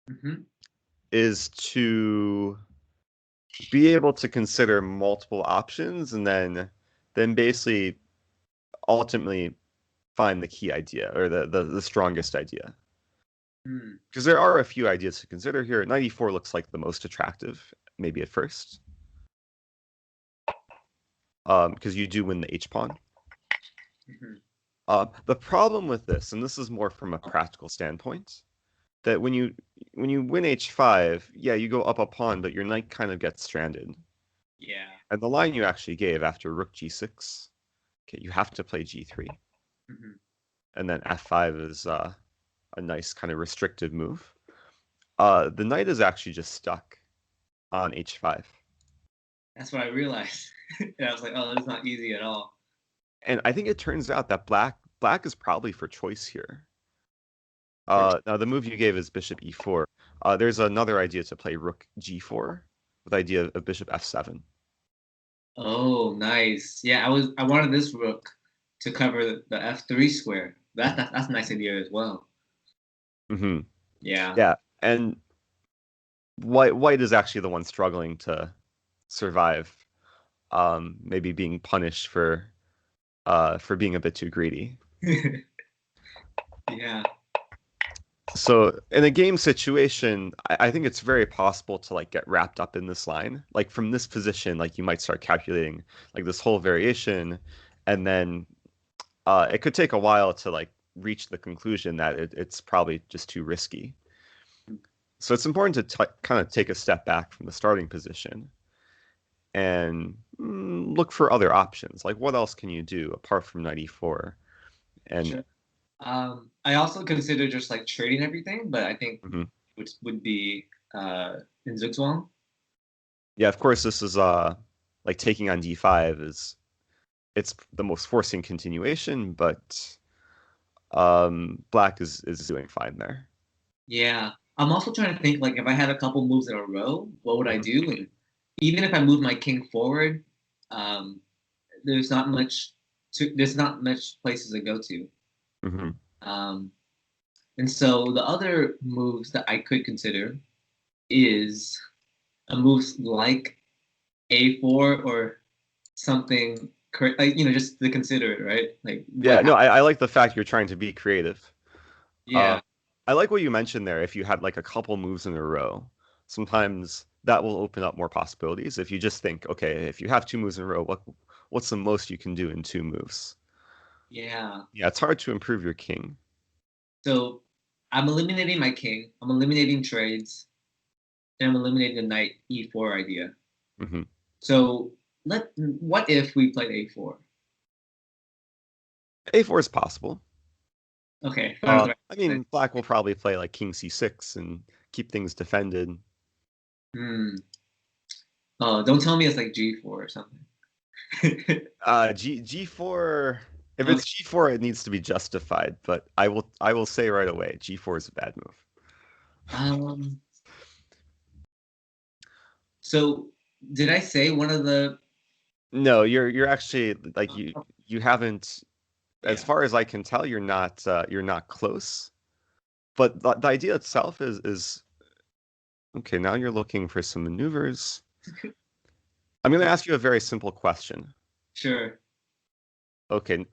Hmm. is to be able to consider multiple options and then basically ultimately find the key idea or the strongest idea. Hmm. Because there are a few ideas to consider here. 94 looks like the most attractive, maybe at first. Because you do win the H pawn. Hmm. The problem with this, and this is more from a practical standpoint, that when you win H5, yeah, you go up a pawn, but your knight kind of gets stranded. Yeah. And the line you actually gave after rook G6, okay, you have to play G3, Hmm. and then F5 is a nice kind of restrictive move. The knight is actually just stuck on H5. That's what I realized. And I was like, oh, that's not easy at all. And I think it turns out that black is probably for choice here. For Now the move you gave is bishop e4. There's another idea to play rook g4 with the idea of bishop f7. Oh, nice. Yeah, I wanted this rook to cover the f3 square. That's a nice idea as well. Hmm. Yeah. Yeah, and white is actually the one struggling to survive, maybe being punished for being a bit too greedy. Yeah. So in a game situation, I think it's very possible to like get wrapped up in this line. Like from this position, like you might start calculating like this whole variation, and then it could take a while to like reach the conclusion that it's probably just too risky. So it's important to kind of take a step back from the starting position and look for other options. Like what else can you do apart from 94? And Sure. I also consider just like trading everything, but I think mhm. which would be in Zugzwang. Yeah, of course, this is like taking on d5 is it's the most forcing continuation, but black is doing fine there. Yeah. I'm also trying to think like if I had a couple moves in a row, what would I Hmm. do? And even if I move my king forward, um, there's not much there's not much places to go to. Hmm. Um, and so the other moves that I could consider is a moves like A4 or something, like just to consider it, right? Like what Yeah, no, happened? I like the fact you're trying to be creative. Uh, Yeah, I like what you mentioned there. If you had like a couple moves in a row, sometimes that will open up more possibilities. If you just think, okay, if you have two moves in a row, what's the most you can do in two moves? yeah. Yeah, it's hard to improve your king. So I'm eliminating my king. I'm eliminating trades, and I'm eliminating the knight E4 idea. Hmm. So what if we played A4? A4 is possible. Okay, I was right. I mean, black will probably play like king c6 and keep things defended. Hmm. Oh, don't tell me it's like G4 or something. G4. If Okay. it's G4, it needs to be justified. But I will say right away, G4 is a bad move. Um. So did I say one of the? No, you're actually like you haven't, as Yeah. far as I can tell, you're not close. But the idea itself is okay. Now you're looking for some maneuvers. I'm going to ask you a very simple question. Sure. Okay,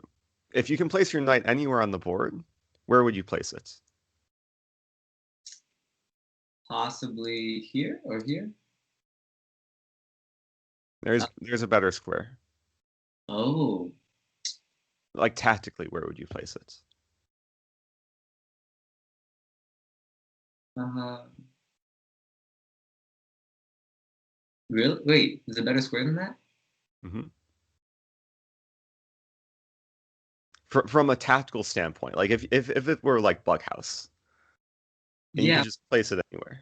if you can place your knight anywhere on the board, where would you place it? Possibly here or here. Uh, There's a better square. oh. Like tactically, where would you place it? Uh, really? Wait, is it better square than that? Hmm. From a tactical standpoint, like if it were like Bughouse and you could Yeah. just place it anywhere.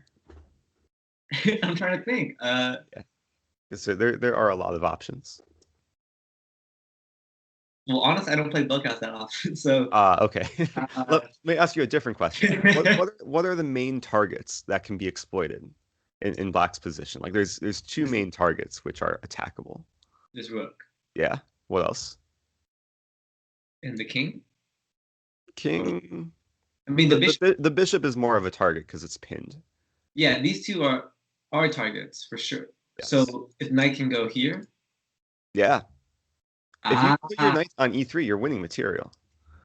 I'm trying to think. Yeah. So there are a lot of options. Well, honestly, I don't play Bughouse that often, so Okay. uh, Let me ask you a different question. What are the main targets that can be exploited in Black's position? Like there's two this main targets which are attackable. this rook Yeah. What else? and the king. King. I mean, the bishop. The bishop is more of a target because it's pinned. Yeah, these two are targets for sure. Yes. So if knight can go here, Yeah. If you ah, put your knight on e3, you're winning material.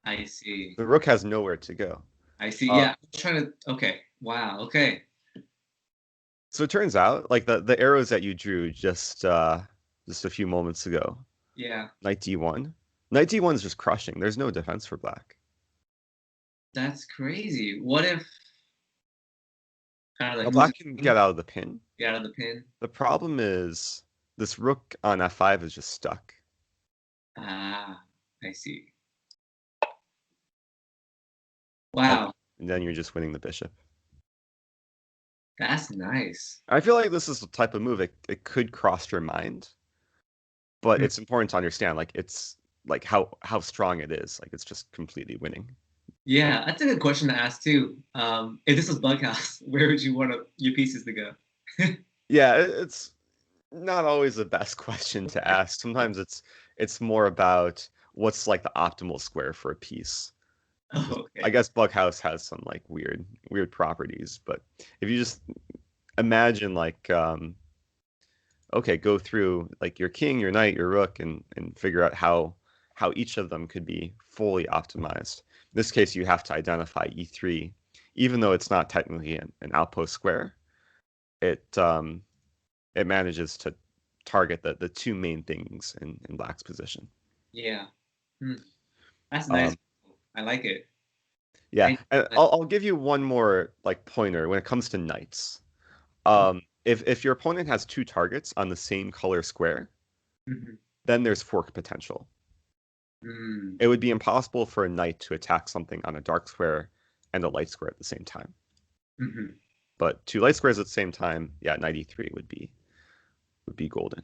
I see. The rook has nowhere to go. I see. Uh, Yeah, I'm trying to. Okay. Wow. Okay. so it turns out, like the arrows that you drew just a few moments ago, Yeah, knight d1. Knight d1 is just crushing. There's no defense for black. that's crazy. What if kind of Now like losing black can the king, get out of the pin. get out of the pin? The problem is this rook on f5 is just stuck. Ah, I see. And, Wow, and then you're just winning the bishop. that's nice. I feel like this is the type of move it could cross your mind, but Hmm. it's important to understand like it's like how strong it is. Like it's just completely winning. Yeah, that's a good question to ask too. If this was Bughouse, where would you want your pieces to go? Yeah, it's not always the best question to ask. Sometimes it's more about what's like the optimal square for a piece. Oh, I okay. guess Bughouse has some like weird properties, but if you just imagine like okay, go through like your king, your knight, your rook, and figure out how each of them could be fully optimized. In this case, you have to identify e3, even though it's not technically an outpost square. It it manages to target the two main things in black's position. Yeah. Hmm. That's nice. Um, I like it. yeah, I, and I'll give you one more like pointer when it comes to knights. If your opponent has two targets on the same color square, mhm. then there's fork potential. Mm, It would be impossible for a knight to attack something on a dark square and a light square at the same time. mhm. But two light squares at the same time, yeah, knight e3 would be golden.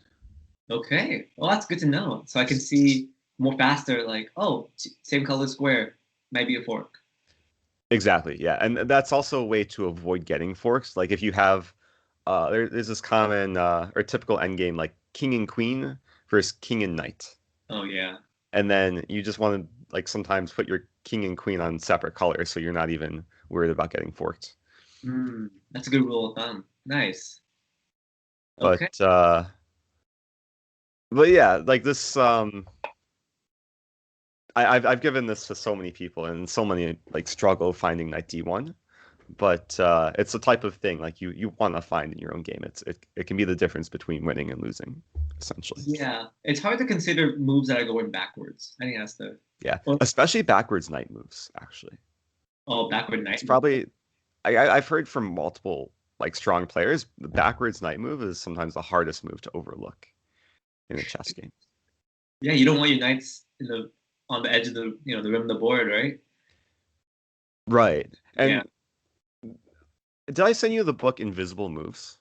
Okay. Well, that's good to know. So I can see more faster, like, oh, same color square might be a fork. Exactly, yeah, and that's also a way to avoid getting forks. Like if you have, there's this common or typical endgame like king and queen versus king and knight, Oh, yeah. and then you just want to like sometimes put your king and queen on separate colors, so you're not even worried about getting forked. That's a good rule of thumb. Nice. But Okay. uh, but yeah, like this, I've given this to so many people, and so many like struggle finding knight d1. But it's the type of thing like you want to find in your own game. It can be the difference between winning and losing, essentially. Yeah. It's hard to consider moves that are going backwards. I think that's the, Yeah, or, especially backwards knight moves. Actually, oh, backward it's knight move. probably I've heard from multiple like strong players the backwards knight move is sometimes the hardest move to overlook in a chess game. Yeah, you don't want your knights in the on the edge of the rim of the board, right? Right. Yeah. And did I send you the book Invisible Moves?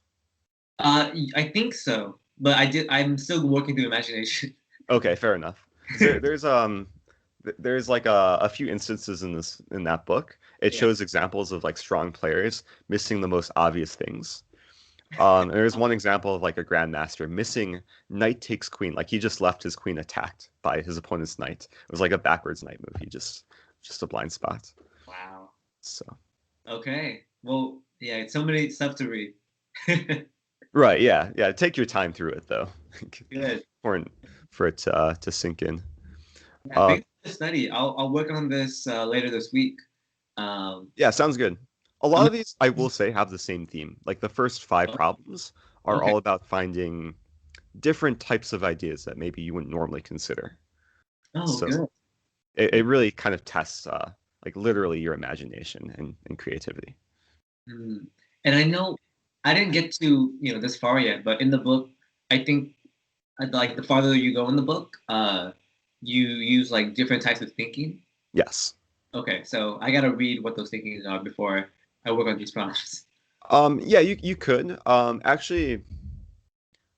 I think so, but I'm still working through imagination. Okay, fair enough. Because there's like a few instances in that book. It Yeah. shows examples of like strong players missing the most obvious things. And there's one example of like a grandmaster missing knight takes queen. Like he just left his queen attacked by his opponent's knight. It was like a backwards knight move. He just a blind spot. Wow. So Okay. Well, yeah, it's so many stuff to read. right, yeah, yeah. Take your time through it though. Good. Important for it to sink in. Yeah, Uh, thanks for the study. I'll work on this later this week. Um, Yeah, sounds good. A I'm lot of these, I will say, have the same theme. Like the first five gonna, problems are okay. all about finding different types of ideas that maybe you wouldn't normally consider. Oh, So good. it really kind of tests like literally your imagination and creativity. Mm. And I know I didn't get to this far yet, but in the book, I think like the farther you go in the book, you use like different types of thinking. Yes. Okay, so I gotta read what those thinkings are before I work on these problems. Yeah, you could. Actually,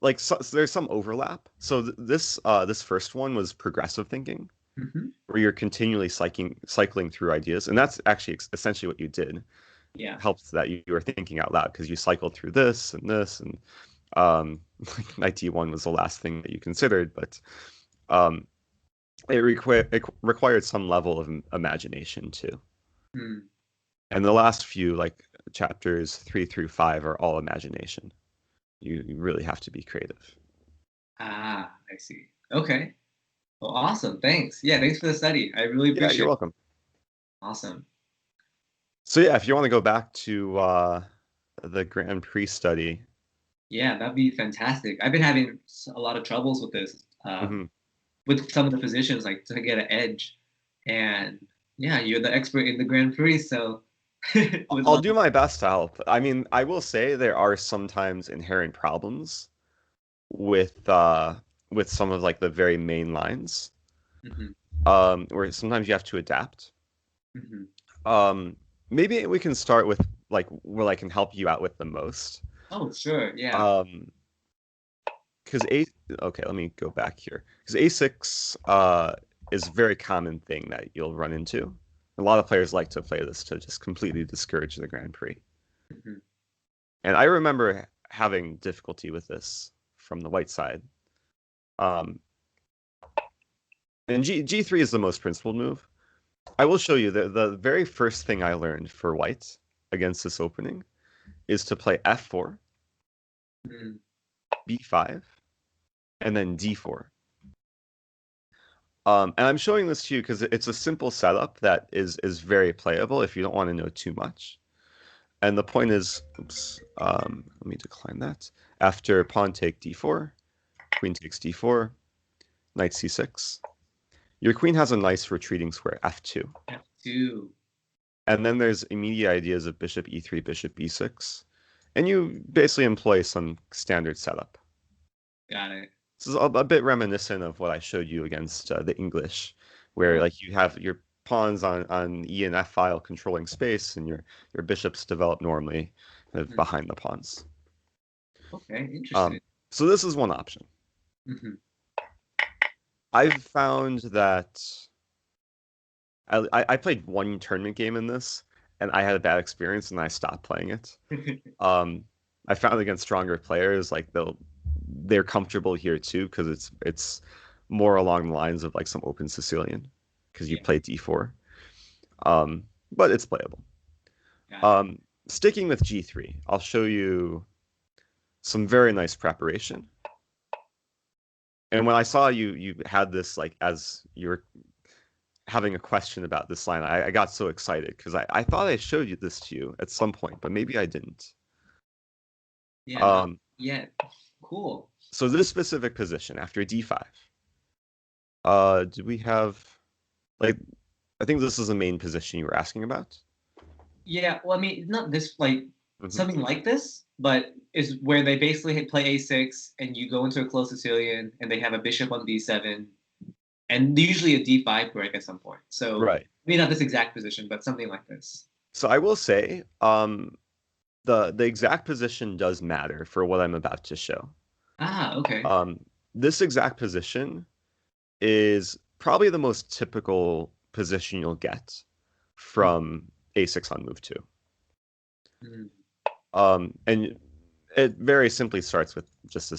like so there's some overlap. So this first one was progressive thinking, Hmm. where you're continually cycling through ideas, and that's actually essentially what you did. Yeah. Helps that you were thinking out loud because you cycled through this and um like knight d1 was the last thing that you considered, but um it required some level of imagination too. Mm. And the last few like chapters 3 through 5 are all imagination. You really have to be creative. Ah, I see. Okay. Well, awesome. Thanks. Yeah, thanks for the study. I really Yeah, you're appreciate it. welcome. Awesome. So yeah, if you want to go back to the Grand Prix study. Yeah, that'd be fantastic. I've been having a lot of troubles with this, Mhm. with some of the positions, like to get an edge. And yeah, you're the expert in the Grand Prix, so would I'll love. do my best to help. I mean, I will say there are sometimes inherent problems with some of like the very main lines, Hmm. where sometimes you have to adapt. Hmm. Um, Maybe we can start with like where I can help you out with the most. Oh, sure. Yeah. Um, because A, okay, let me go back here. Because A6 is a very common thing that you'll run into. A lot of players like to play this to just completely discourage the Grand Prix. Hmm. And I remember having difficulty with this from the white side. Um, and G3 is the most principled move. I will show you the very first thing I learned for white against this opening is to play F4, Hmm. B5, and then D4. And I'm showing this to you because it's a simple setup that is very playable if you don't want to know too much. And the point is, oops, let me decline that. After pawn take D4, queen takes D4, knight C6. Your queen has a nice retreating square, F2. F2. And then there's immediate ideas of bishop E3, bishop B6. And you basically employ some standard setup. Got it. This is a bit reminiscent of what I showed you against the English, where Oh. like you have your pawns on E and F file controlling space, and your bishops develop normally Mhm. behind the pawns. Okay, Um, interesting. so this is one option. Hmm. I've found that I played one tournament game in this, and I had a bad experience, and I stopped playing it. Um, I found against stronger players, like they're comfortable here too, because it's more along the lines of like some open Sicilian, because you Yeah, play D4. But it's playable. got it. Um, Sticking with G3, I'll show you some very nice preparation. And when I saw you had this like as you were having a question about this line, I got so excited because I thought I showed you this to you at some point, but maybe I didn't. Yeah, no, Um, yeah, cool. so this specific position after D5, do we have like I think this is the main position you were asking about. Yeah, well, I mean, not this like Hmm. something like this, but is where they basically play A6 and you go into a close Sicilian and they have a bishop on B7 and usually a D5 break at some point. So Right. maybe not this exact position, but something like this. So I will say, the exact position does matter for what I'm about to show. Ah, okay. Um, this exact position is probably the most typical position you'll get from A6 on move 2. Mm-hmm. And it very simply starts with just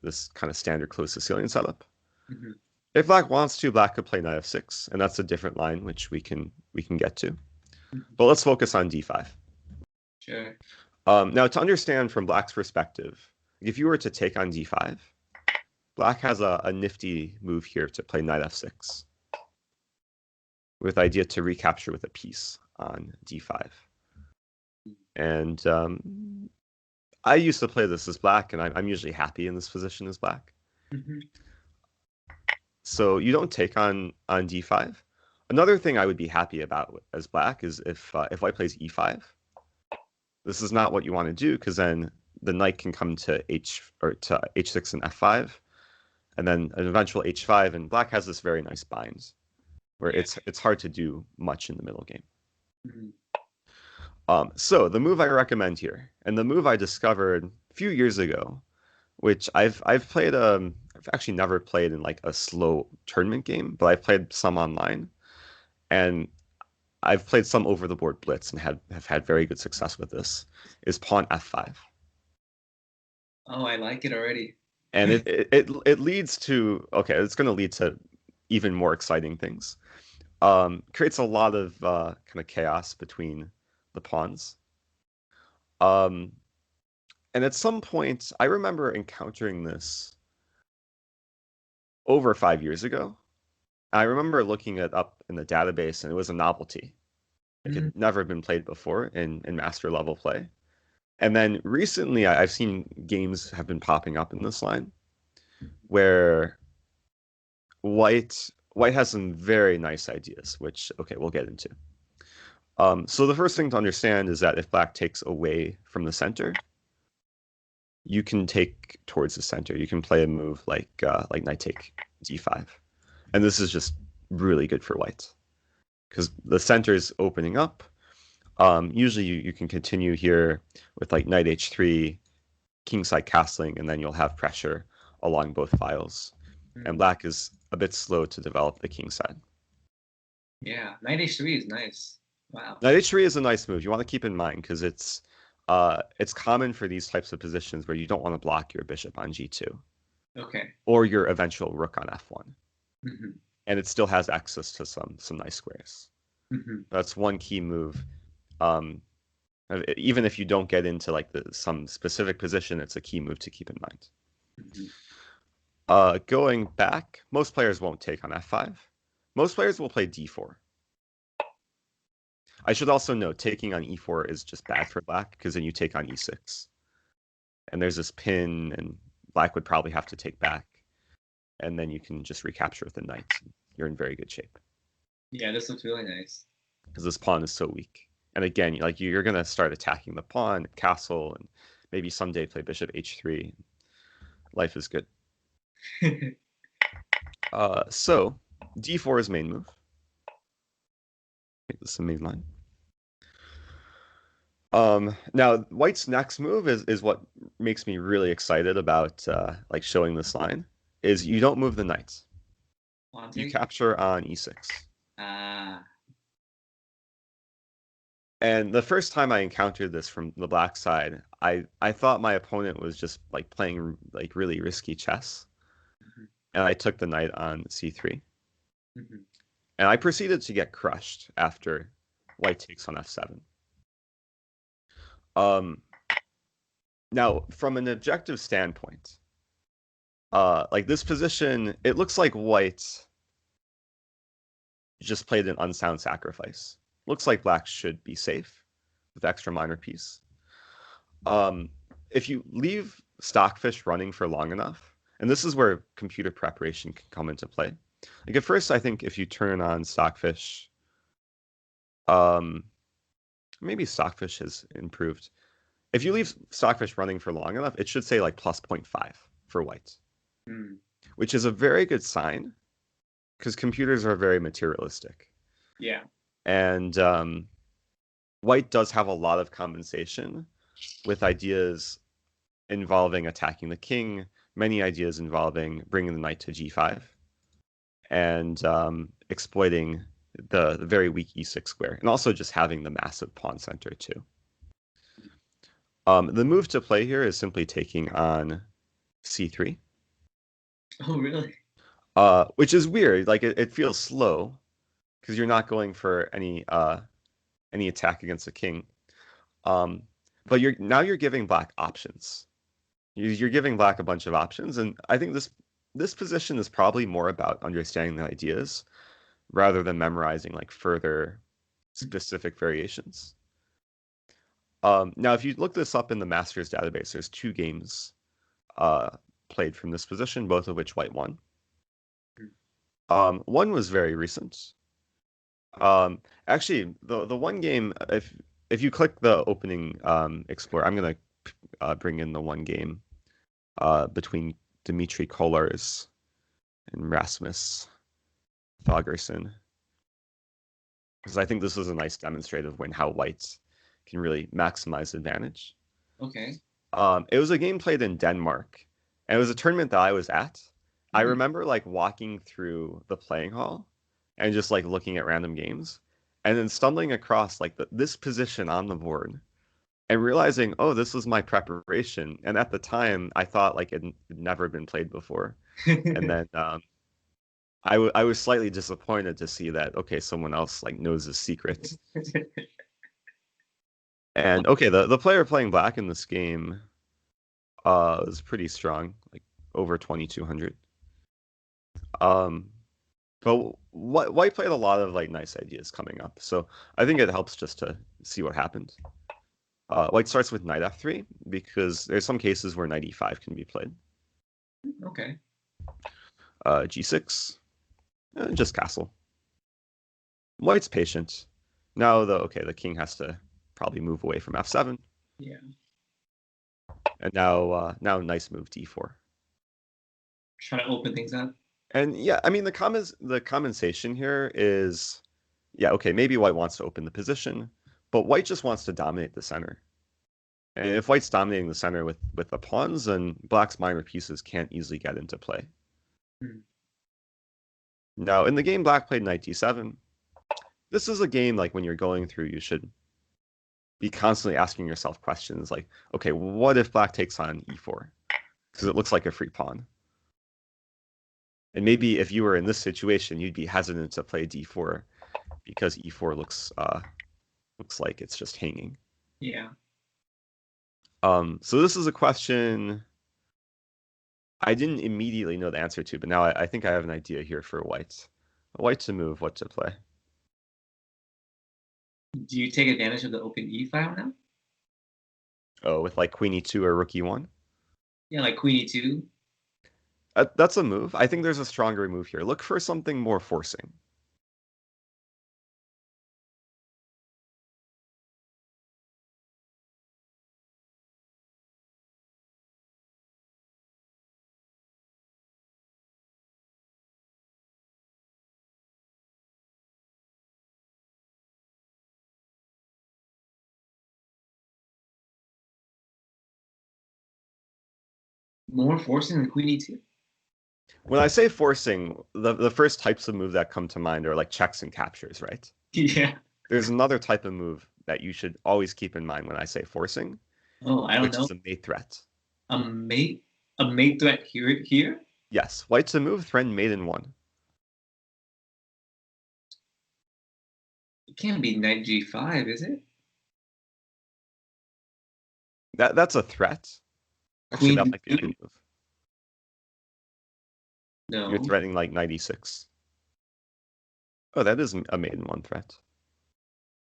this kind of standard closed Sicilian setup. Mm-hmm. If black wants to, black could play knight f6, and that's a different line which we can get to. Mm-hmm. But let's focus on d5. Sure. Now, to understand from black's perspective, if you were to take on d5, black has a nifty move here to play knight f6, with the idea to recapture with a piece on d5. And I used to play this as black, and I'm usually happy in this position as black. Mm-hmm. So you don't take on d5. Another thing I would be happy about as black is if white plays e5. This is not what you want to do because then the knight can come to h6 and f5, and then an eventual h5. And black has this very nice bind where Yeah. it's hard to do much in the middle game. Mm-hmm. So the move I recommend here, and the move I discovered a few years ago, which I've played I've actually never played in like a slow tournament game, but I've played some online, and I've played some over the board blitz and have had very good success with this, is pawn f5. Oh, I like it already. And it leads to okay, it's going to lead to even more exciting things. Creates a lot of kind of chaos between the pawns. Um, and at some point, I remember encountering this over 5 years ago. I remember looking it up in the database, and it was a novelty. It Mm. had never been played before in master level play. And then recently, I've seen games have been popping up in this line where white has some very nice ideas, which okay, we'll get into. So the first thing to understand is that if black takes away from the center, you can take towards the center. You can play a move like knight take d5, and this is just really good for white because the center is opening up. Usually you can continue here with like knight h3, kingside castling, and then you'll have pressure along both files. And Mm. black is a bit slow to develop the kingside. Yeah, knight h3 is nice. Wow. Knight h3 is a nice move. You want to keep in mind because it's common for these types of positions where you don't want to block your bishop on g2 Okay. or your eventual rook on f1, Hmm. and it still has access to some nice squares. Hmm. That's one key move. Um, Even if you don't get into like some specific position, it's a key move to keep in mind. Hmm. Going back, most players won't take on f5. Most players will play d4. I should also note taking on e4 is just bad for black because then you take on e6. And there's this pin, and black would probably have to take back. And then you can just recapture with the knight. You're in very good shape Yeah, this looks really nice. because this pawn is so weak. And again, like you're going to start attacking the pawn, castle, and maybe someday play bishop h3. Life is good. So d4 is main move. Make this the main line. Now white's next move is what makes me really excited about like showing this line. Is you don't move the knight. You Haunting? capture on e6. Ah. And the first time I encountered this from the black side, I thought my opponent was just like playing like really risky chess, Hmm. and I took the knight on c3, Hmm. and I proceeded to get crushed after white takes on f7. Um, Now from an objective standpoint, like this position, it looks like white just played an unsound sacrifice. Looks like black should be safe with extra minor piece. Um, if you leave Stockfish running for long enough, and this is where computer preparation can come into play. Like at first, I think if you turn on Stockfish, um, maybe Stockfish has improved. If you leave Stockfish running for long enough, it should say like plus 0.5 for white, Mm. which is a very good sign because computers are very materialistic. Yeah. And white does have a lot of compensation with ideas involving attacking the king, many ideas involving bringing the knight to g5, and exploiting the very weak e6 square, and also just having the massive pawn center too. The move to play here is simply taking on c3, Oh, really? which is weird. Like it feels slow because you're not going for any attack against the king. Um, but you're giving black options. You're giving black a bunch of options, and I think this position is probably more about understanding the ideas rather than memorizing like further specific variations. Now, if you look this up in the Masters database, there's 2 games uh, played from this position, both of which white won. One was very recent. Actually, the one game, if you click the opening Explorer, I'm gonna bring in the one game between Dmitry Kollars and Rasmus Thorgerson, because I think this was a nice demonstrative win how whites can really maximize advantage. Okay. It was a game played in Denmark, and it was a tournament that I was at. I Mm. remember like walking through the playing hall and just like looking at random games, and then stumbling across like this position on the board and realizing, oh, this was my preparation. And at the time, I thought like it had never been played before. And then I was slightly disappointed to see that okay, someone else like knows the secret. And okay, the player playing black in this game is pretty strong, like over 2200. Um, but white played a lot of like nice ideas coming up, so I think it helps just to see what happens. White starts with knight f3 because there's some cases where knight e5 can be played. Okay. G6, just castle. White's patient. Now the king has to probably move away from f7. Yeah. And now nice move d4. Try to open things up. And yeah, I mean the compensation here is, yeah, okay, maybe white wants to open the position, but white just wants to dominate the center. And if white's dominating the center with the pawns, then black's minor pieces can't easily get into play. Hmm. Now in the game black played knight d7. This is a game like when you're going through, you should be constantly asking yourself questions like, okay, what if black takes on e4? Because it looks like a free pawn. And maybe if you were in this situation, you'd be hesitant to play d4 because e4 looks like it's just hanging. Yeah. So this is a question I didn't immediately know the answer to, but now I think I have an idea here for white. White to move, what to play. Do you take advantage of the open e file now? Oh, with like queen e2 or rook e1? Yeah, like queen e2. That's a move. I think there's a stronger move here. Look for something more forcing. More forcing than queen e2. When I say forcing, the first types of move that come to mind are like checks and captures, right? Yeah. There's another type of move that you should always keep in mind when I say forcing, Oh, I don't which know. is a mate threat. A mate threat here. Yes, white to move, threaten mate in 1. It can't be knight g5, is it? That's a threat. Actually, that Queen might be a d2? good move. You're No. threatening like knight e6. Oh, that is a mate in 1 threat.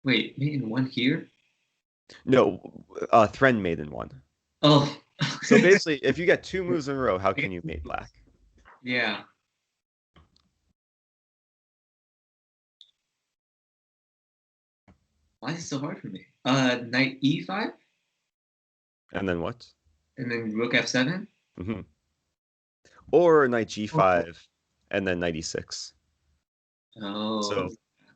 Wait, mate in 1 here? No, threaten mate in 1. Oh. So basically, if you get 2 moves in a row, how can you mate black? Yeah. Why is it so hard for me? Knight e5 And then what? and then rook f7. Hmm. Or knight Oh. g5 and then knight e6. Oh. So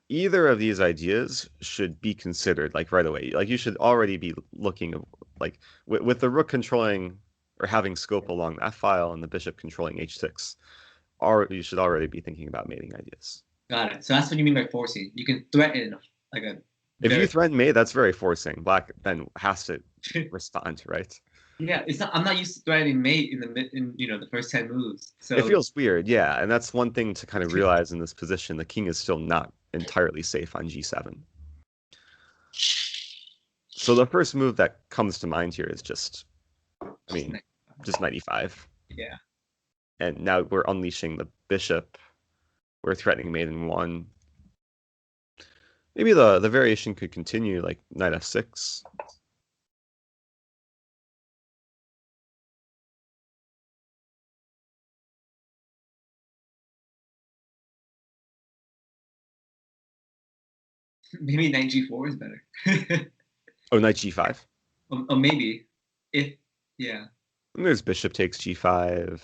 either of these ideas should be considered like right away. Like you should already be looking like with the rook controlling or having scope along that file and the bishop controlling h6, or you should already be thinking about mating ideas. Got it. So that's what you mean by forcing. You can threaten like a If you very threaten mate, that's very forcing. Black then has to respond, right? yeah. It's not. I'm not used to threatening mate in the first 10 moves. It So feels weird, yeah, and that's one thing to kind of realize in this position. The king is still not entirely safe on g7. So the first move that comes to mind here is just, I mean, just knight e5. yeah. And now we're unleashing the bishop. We're threatening mate in 1. Maybe the variation could continue, like knight f6. Maybe knight g4 is better. Oh, knight g5. Or maybe if yeah. And there's bishop takes g5.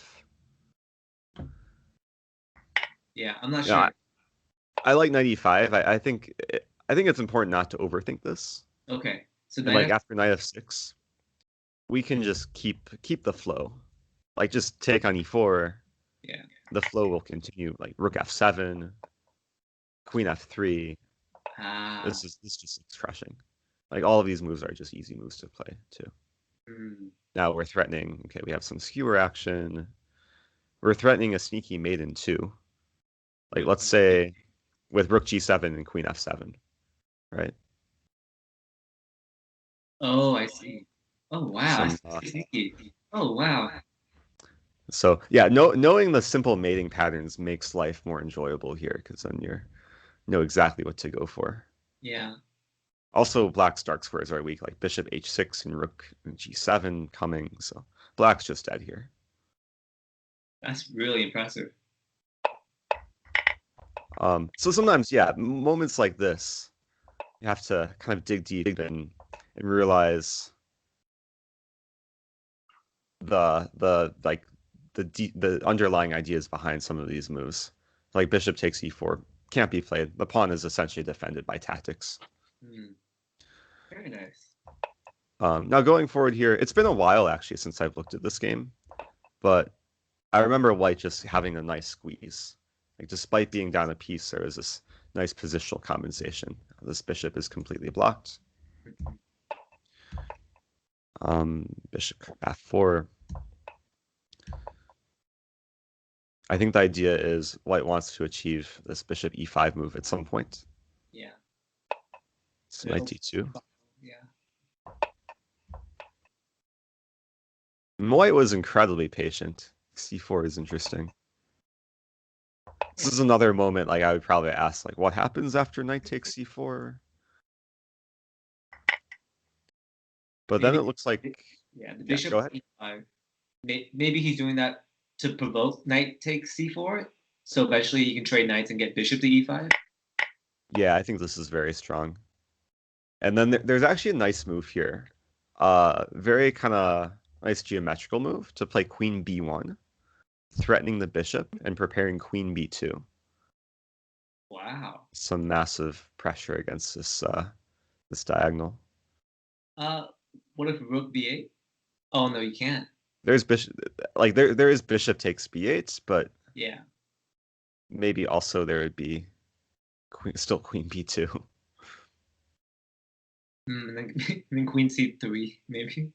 Yeah, I'm not Yeah, sure. I like knight e5. I think it's important not to overthink this. Okay. So And knight like f after knight f6, we can just keep the flow. Like just take on e4. yeah. The flow will continue. Like rook f7, queen f3. Ah. This just looks crushing. Like all of these moves are just easy moves to play too. Mm. Now we're threatening. Okay, we have some skewer action. We're threatening a sneaky mate in 2. Like let's say with rook g7 and queen f7, right? Oh, I see. Oh, wow. Some That's sneaky. Oh, wow. so yeah, knowing the simple mating patterns makes life more enjoyable here because then you know exactly what to go for. Yeah, Also, black's dark squares are weak, like bishop h6 and rook g7 coming, so black's just dead here. that's really impressive. So sometimes, yeah, moments like this, you have to kind of dig deep and realize the underlying ideas behind some of these moves. Like bishop takes e4 can't be played. The pawn is essentially defended by tactics. Hmm. Very nice. Now going forward here, it's been a while actually since I've looked at this game, but I remember white just having a nice squeeze. Like despite being down a piece, there was this nice positional compensation. This bishop is completely blocked. Bishop f4. I think the idea is white wants to achieve this bishop e5 move at some point. Yeah. So knight d2. Yeah. White was incredibly patient. c4 is interesting. This is another moment like I would probably ask, like, what happens after knight takes c4? But then Maybe, it looks like, yeah, the yeah, bishop go ahead. e5. Maybe he's doing that to provoke knight takes c4. So eventually you can trade knights and get bishop to e5. Yeah, I think this is very strong. And then there's actually a nice move here. Very kind of nice geometrical move to play queen b1, threatening the bishop and preparing queen b2. Wow. Some massive pressure against this diagonal. Uh, what if rook b8? Oh no, you can't. There's bishop, like there is bishop takes b8, but Yeah. maybe also there would be still queen b2. And then, and then queen c3, maybe.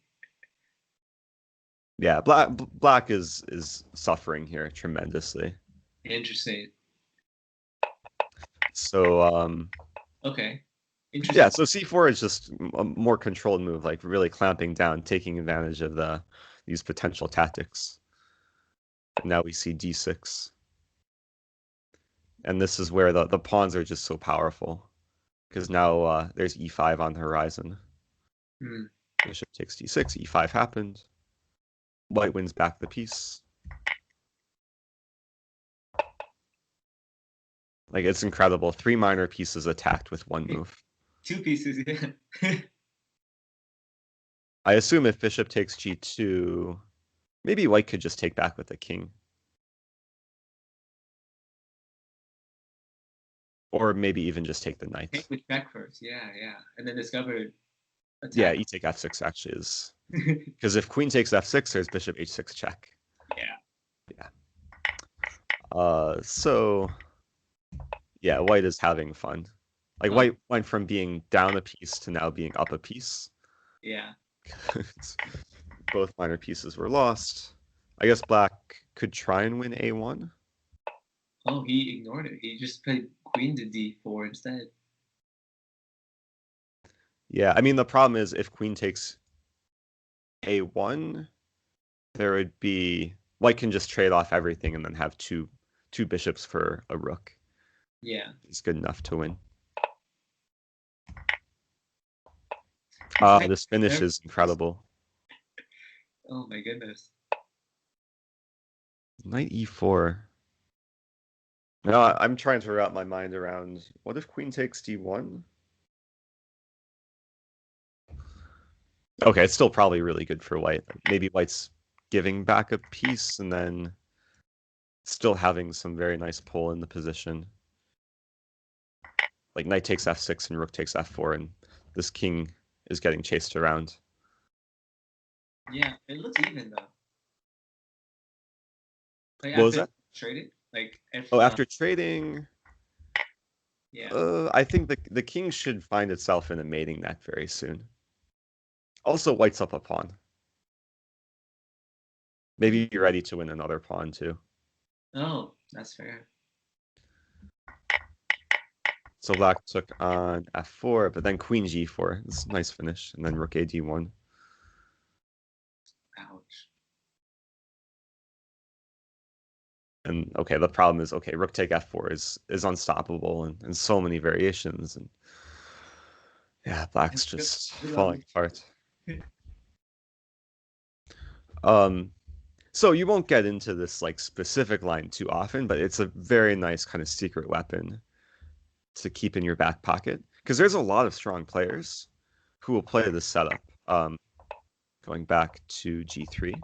Yeah, black is suffering here tremendously. Interesting. So Okay. yeah, Interesting. so c4 is just a more controlled move, like really clamping down, taking advantage of these potential tactics. And now we see d6. And this is where the pawns are just so powerful. Because now there's e5 on the horizon. Hmm. Bishop takes d6, e5 happened. White wins back the piece. Like, it's incredible. 3 minor pieces attacked with 1 move. Two pieces, yeah. I assume if bishop takes g2, maybe white could just take back with the king. Or maybe even just take the Take knight. with check first, yeah, yeah. And then discover Yeah, attack. e take f6 actually is... Because if queen takes f6, there's bishop h6 check. Yeah. Yeah. So... Yeah, white is having fun. Like, Oh, white went from being down a piece to now being up a piece. yeah. Both minor pieces were lost. I guess black could try and win a1. Oh, he ignored it. He just played queen to d4 instead. Yeah, I mean, the problem is if queen takes a1, there would be... White can just trade off everything and then have two bishops for a rook. Yeah. It's good enough to win. This finish is incredible. Oh my goodness. Knight e4. No, I'm trying to wrap my mind around, what if queen takes d1? Okay, it's still probably really good for white. Maybe white's giving back a piece and then still having some very nice pull in the position. Like knight takes f6 and rook takes f4, and this king is getting chased around. Yeah, it looks even though. Like What was after that? traded, like if Oh, after trading, yeah. I think the king should find itself in a mating net very soon. Also, white's up a pawn. Maybe you're ready to win another pawn too. Oh, that's fair. So black took on f4, but then queen g4. It's a nice finish, and then rook a d1. Ouch. And okay, the problem is okay, rook take f4 is unstoppable and so many variations, and yeah, black's Good, just good luck. falling apart. Um, so you won't get into this like specific line too often, but it's a very nice kind of secret weapon to keep in your back pocket because there's a lot of strong players who will play this setup. Going back to g3.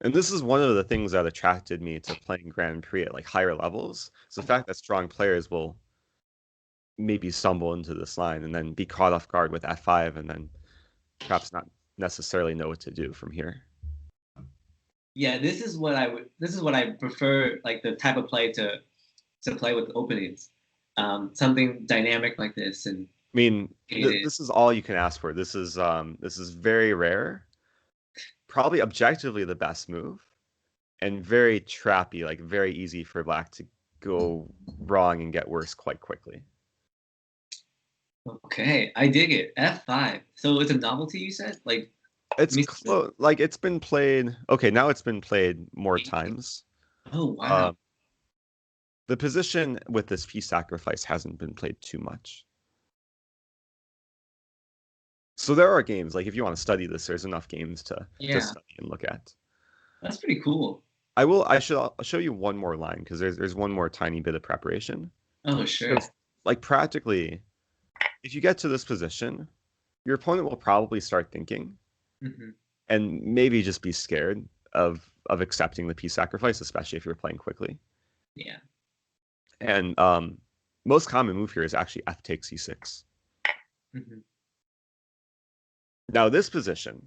And this is one of the things that attracted me to playing Grand Prix at like higher levels. Is the fact that strong players will maybe stumble into this line and then be caught off guard with f5 and then perhaps not necessarily know what to do from here. Yeah, this is what I would. This is what I prefer, like the type of play to play with openings. Something dynamic like this, and I mean, it. this is all you can ask for. This is very rare, probably objectively the best move, and very trappy, like very easy for black to go wrong and get worse quite quickly. Okay, I dig it. F5. So it's a novelty, you said? Like, It's close. Like it's been played. Okay, now it's been played more times. Oh, wow. The position with this piece sacrifice hasn't been played too much. So there are games, like if you want to study this, there's enough games to study and look at. That's pretty cool. I'll show you one more line because there's one more tiny bit of preparation. Oh, sure. Like practically, if you get to this position, your opponent will probably start thinking and maybe just be scared of accepting the piece sacrifice, especially if you're playing quickly. Yeah. And most common move here is actually f takes e6. Now this position,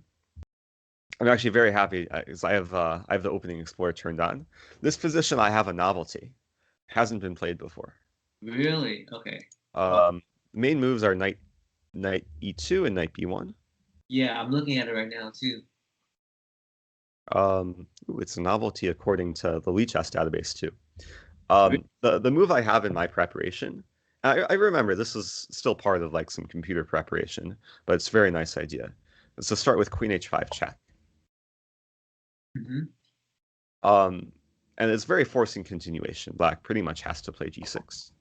I'm actually very happy because I have the opening explorer turned on. This position I have a novelty, hasn't been played before. Really? Okay. Main moves are knight e2 and knight b1. Yeah, I'm looking at it right now too. It's a novelty according to the Lichess database too. The move I have in my preparation, I remember this is still part of like some computer preparation, but it's a very nice idea. It's to start with queen h5 check. And it's very forcing continuation. Black pretty much has to play g6.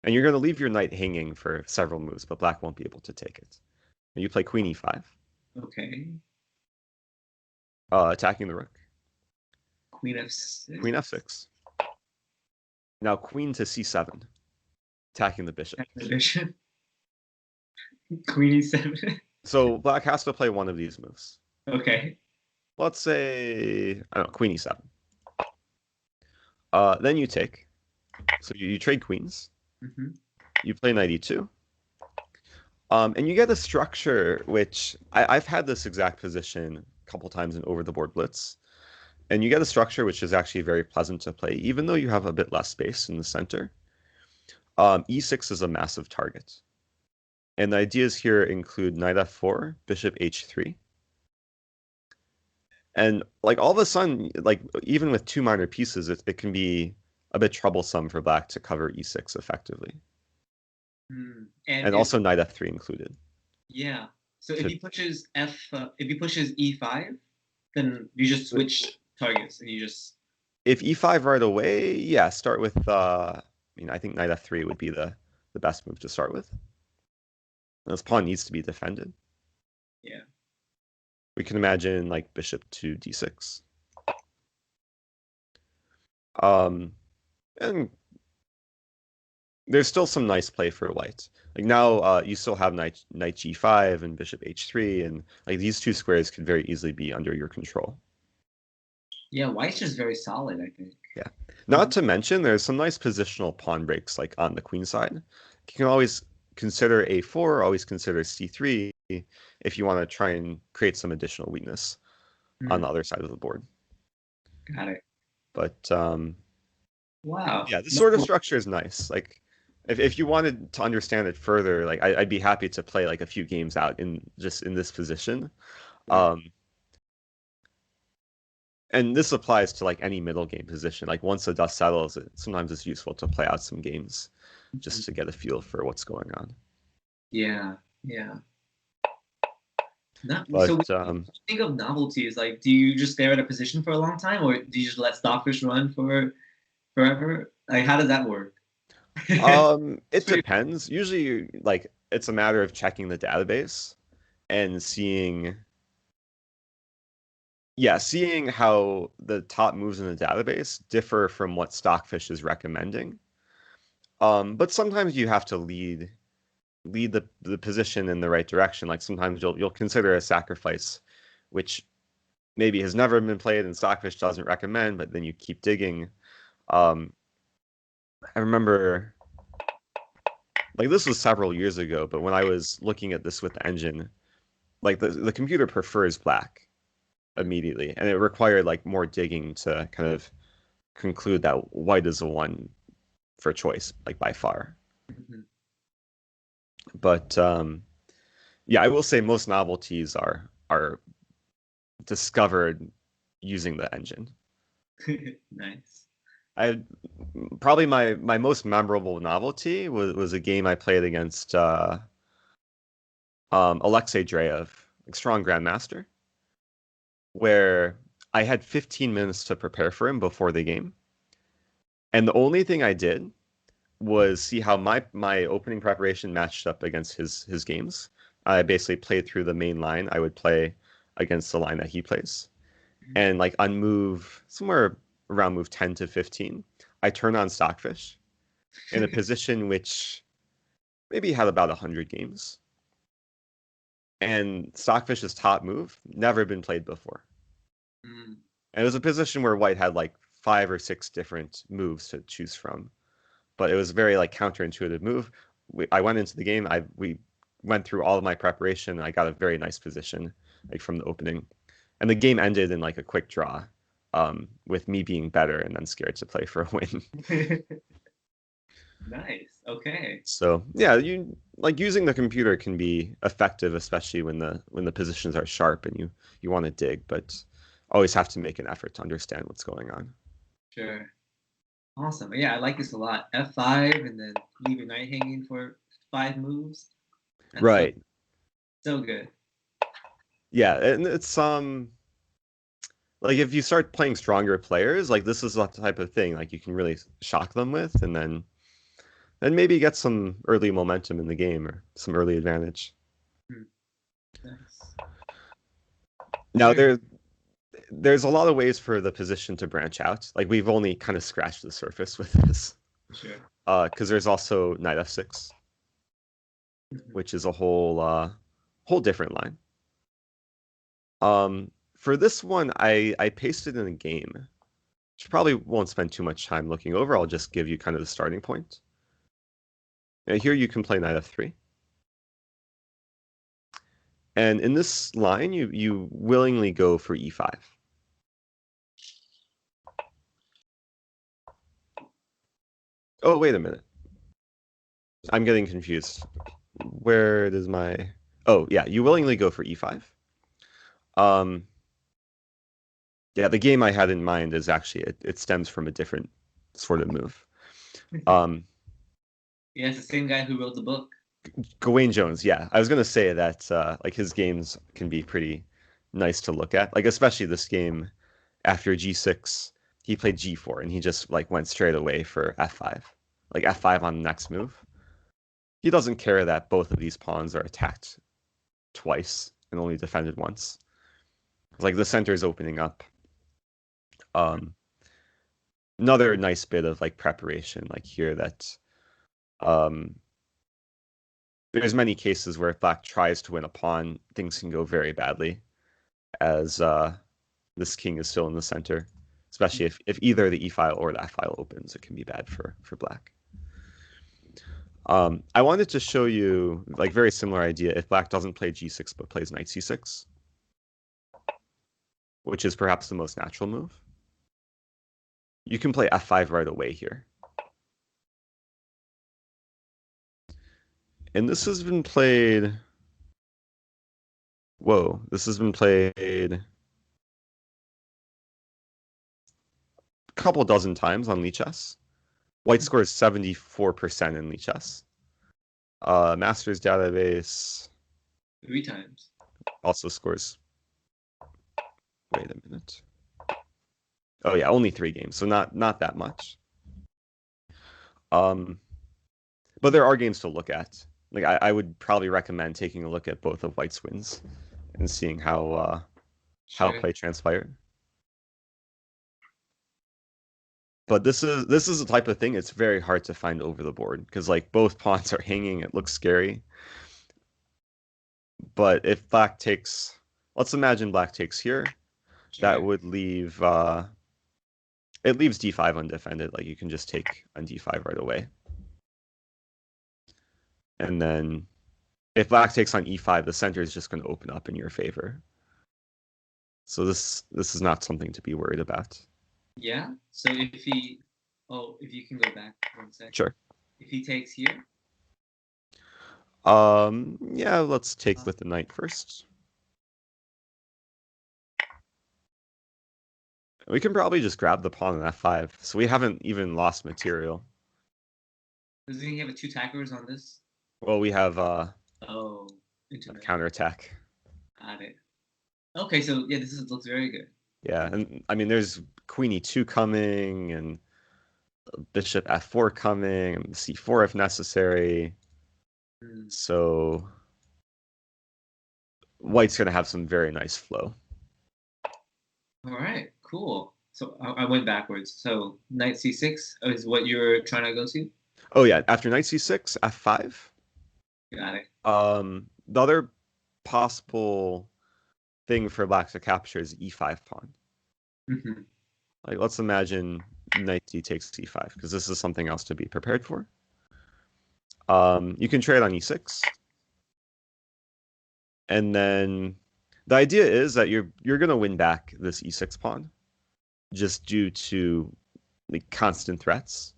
And you're going to leave your knight hanging for several moves, but black won't be able to take it. And you play queen e5. Okay. Attacking the rook. Queen f6. Queen f6. Now queen to c7. Attacking the bishop. Queen e7. So black has to play one of these moves. Okay. Let's say, I don't know, queen e7. Then you take. So you trade queens. You play knight e2. And you get a structure which I've had this exact position a couple times in over the board blitz. And you get a structure which is actually very pleasant to play, even though you have a bit less space in the center. E6 is a massive target. And the ideas here include knight f4, bishop h3. And like all of a sudden, like even with two minor pieces, it can be a bit troublesome for black to cover e6 effectively. And also knight f3 included. Yeah. So if he pushes e5, then you just switch targets and you just. If e5 right away, yeah, start with. I mean, I think knight f3 would be the best move to start with. This pawn needs to be defended. Yeah. We can imagine like bishop to d6. And there's still some nice play for white. Like now, you still have knight g5 and bishop h3, and like these two squares could very easily be under your control. Yeah, white's just very solid, I think. Yeah. Not to mention, there's some nice positional pawn breaks like on the queen side. You can always consider a4, always consider c3 if you want to try and create some additional weakness on the other side of the board. Got it. But wow. Yeah, this sort of structure is nice. Like if you wanted to understand it further, like I'd be happy to play like a few games out in this position. And this applies to like any middle game position. Like once the dust settles, sometimes it's useful to play out some games just to get a feel for what's going on. Yeah, yeah. So when But you think of novelties, like, do you just stare at a position for a long time, or do you just let Stockfish run for forever? Like, how does that work? it depends. Usually, like it's a matter of checking the database and seeing how the top moves in the database differ from what Stockfish is recommending. But sometimes you have to lead the position in the right direction. Like sometimes you'll consider a sacrifice, which maybe has never been played and Stockfish doesn't recommend, but then you keep digging. Um, I remember, like this was several years ago, but when I was looking at this with the engine, like the computer prefers black immediately, and it required like more digging to kind of conclude that white is the one for choice, like by far. Mhm. But yeah, I will say most novelties are discovered using the engine. Nice. I probably my most memorable novelty was a game I played against Alexei Dreyev, like strong grandmaster, where I had 15 minutes to prepare for him before the game, and the only thing I did was see how my opening preparation matched up against his games. I basically played through the main line I would play against the line that he plays. And like on move somewhere around move 10 to 15, I turn on Stockfish in a position which maybe had about 100 games. And Stockfish's top move never been played before. Mm. And it was a position where White had like 5 or 6 different moves to choose from. But it was a very like counterintuitive move. I went into the game. We went through all of my preparation. And I got a very nice position like from the opening, and the game ended in like a quick draw, with me being better and then scared to play for a win. Nice. Okay. So yeah, you like using the computer can be effective, especially when the positions are sharp and you want to dig, but always have to make an effort to understand what's going on. Sure. Awesome. Yeah, I like this a lot. F5 and then leave your knight hanging for 5 moves. That's Right. so good. Yeah, and it's like if you start playing stronger players, like this is the type of thing like you can really shock them with, and then maybe get some early momentum in the game or some early advantage. Hmm. Nice. Now Sure. there's a lot of ways for the position to branch out. Like we've only kind of scratched the surface with this. Sure. Because there's also knight f6, Mhm. which is a whole different line. For this one, I pasted in a game, which probably won't spend too much time looking over. I'll just give you kind of the starting point. Now here you can play knight f3. And in this line, you willingly go for e5. Oh, wait a minute. I'm getting confused. Where does my... Oh, yeah, you willingly go for e5. Um, yeah, the game I had in mind is actually, it stems from a different sort of move. Um, Yeah, it's the same guy who wrote the book. Gawain Jones, yeah. I was gonna say that like his games can be pretty nice to look at. Like especially this game after G6, he played G4 and he just like went straight away for F5. Like F5 on the next move. He doesn't care that both of these pawns are attacked twice and only defended once. It's like the center is opening up. Um, Another nice bit of like preparation, like here that um, there's many cases where if black tries to win a pawn, things can go very badly as this king is still in the center. Especially if either the e file or the f file opens, it can be bad for black. I wanted to show you like very similar idea if black doesn't play g6 but plays knight c6, which is perhaps the most natural move. You can play f5 right away here. And this has been played. Whoa, this has been played couple dozen times on Lichess. White scores 74% in Lichess. Masters database 3 times. also scores. Wait a minute. Oh yeah, only 3 games, so not that much. But there are games to look at. Like I would probably recommend taking a look at both of White's wins and seeing how Sure. play transpired. But this is the type of thing it's very hard to find over the board because like both pawns are hanging. It looks scary. But if black takes, let's imagine black takes here, that would leave it leaves d5 undefended. Like you can just take on d5 right away. And then if black takes on e5, the center is just going to open up in your favor. So this is not something to be worried about. Yeah. So if he, if you can go back 1 second. Sure. If he takes here. Yeah, let's take with the knight first. We can probably just grab the pawn on f5, so we haven't even lost material. Does he have 2 attackers on this? Well, we have a counterattack. Got it. Okay, so yeah, looks very good. Yeah, and I mean, there's queen e2 coming, and bishop f4 coming, and c4 if necessary. So white's going to have some very nice flow. All right, cool. So I went backwards. So knight c6 is what you're trying to go to? Oh yeah, after knight c6, f5. Got it. The other possible thing for black to capture is e5 pawn. Mm-hmm. Like let's imagine knight d takes c5 because this is something else to be prepared for. You can trade on e6, and then the idea is that you're gonna win back this e6 pawn just due to like constant threats.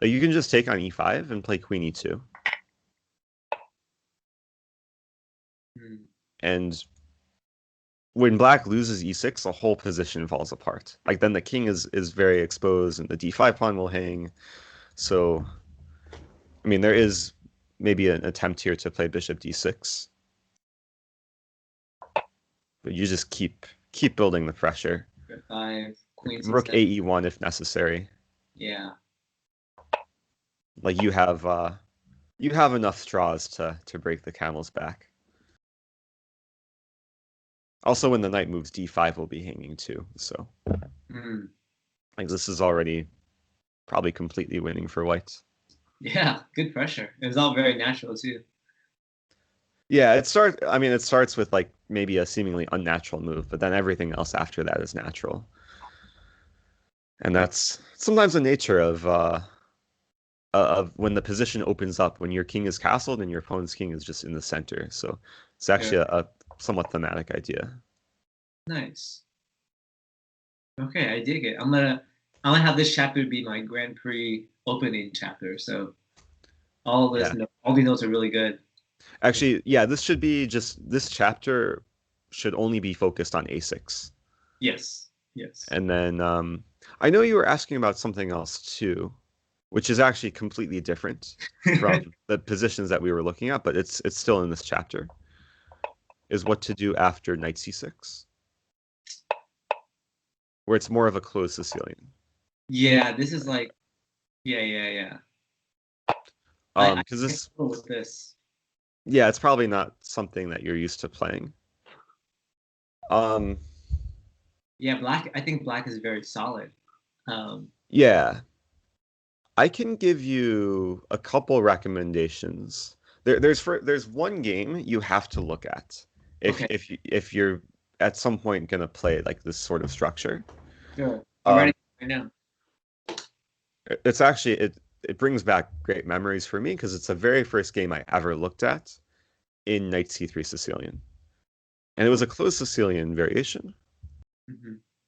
Like, you can just take on e5 and play queen e2. And when black loses e6, the whole position falls apart. Like then the king is very exposed and the d5 pawn will hang. So, I mean, there is maybe an attempt here to play bishop d6. But you just keep building the pressure. F5, queen c7. Rook ae1 if necessary. Yeah. Like you have enough straws to break the camel's back. Also, when the knight moves, d5 will be hanging too. So, like this is already probably completely winning for white. Yeah, good pressure. It was all very natural too. Yeah, it starts with like maybe a seemingly unnatural move, but then everything else after that is natural. And that's sometimes the nature of when the position opens up, when your king is castled and your opponent's king is just in the center. So it's actually a somewhat thematic idea. Nice. Okay, I dig it. I'm gonna have this chapter be my Grand Prix opening chapter. So all the notes are really good. Actually, yeah, this chapter should only be focused on a6. Yes. And then I know you were asking about something else too, which is actually completely different from the positions that we were looking at, but it's still in this chapter. Is what to do after knight c6, where it's more of a closed Sicilian. Yeah, this is like, yeah. Because this. With this. Yeah, it's probably not something that you're used to playing. Yeah, black. I think black is very solid. Yeah, I can give you a couple recommendations. There's one game you have to look at if you're at some point gonna play like this sort of structure. Sure. I'm ready right now. It's actually it brings back great memories for me because it's the very first game I ever looked at in knight c3 Sicilian, and it was a closed Sicilian variation.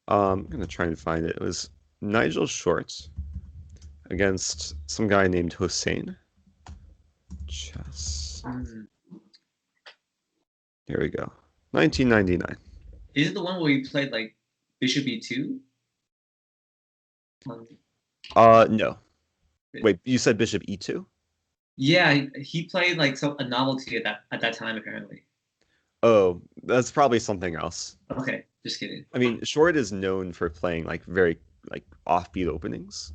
I'm gonna try and find it. It was Nigel Short against some guy named Hossein. Chess. Here we go. 1999. Is it the one where you played like bishop e2? Um, No. Wait, you said bishop e2? yeah, he played like a novelty at that time apparently. Oh, that's probably something else. Okay, just kidding. I mean, Short is known for playing like very like offbeat openings,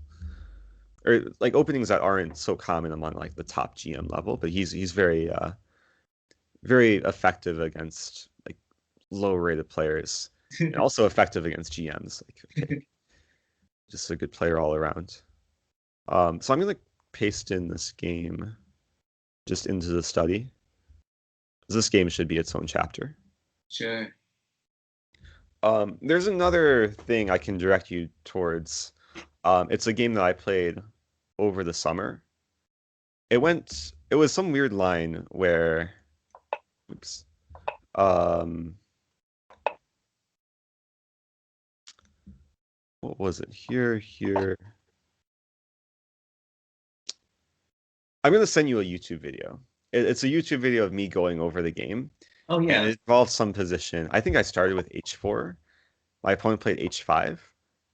or like openings that aren't so common among like the top GM level, but he's very effective against like low rated players, and also effective against GMs. Like, okay, just a good player all around. So I'm gonna paste in this game just into the study. This game should be its own chapter. Sure. There's another thing I can direct you towards. It's a game that I played over the summer. It was some weird line where, oops, um, what was it? Here. I'm gonna send you a YouTube video. It's a YouTube video of me going over the game, Oh and yeah. it involves some position. I think I started with h4. My opponent played h5,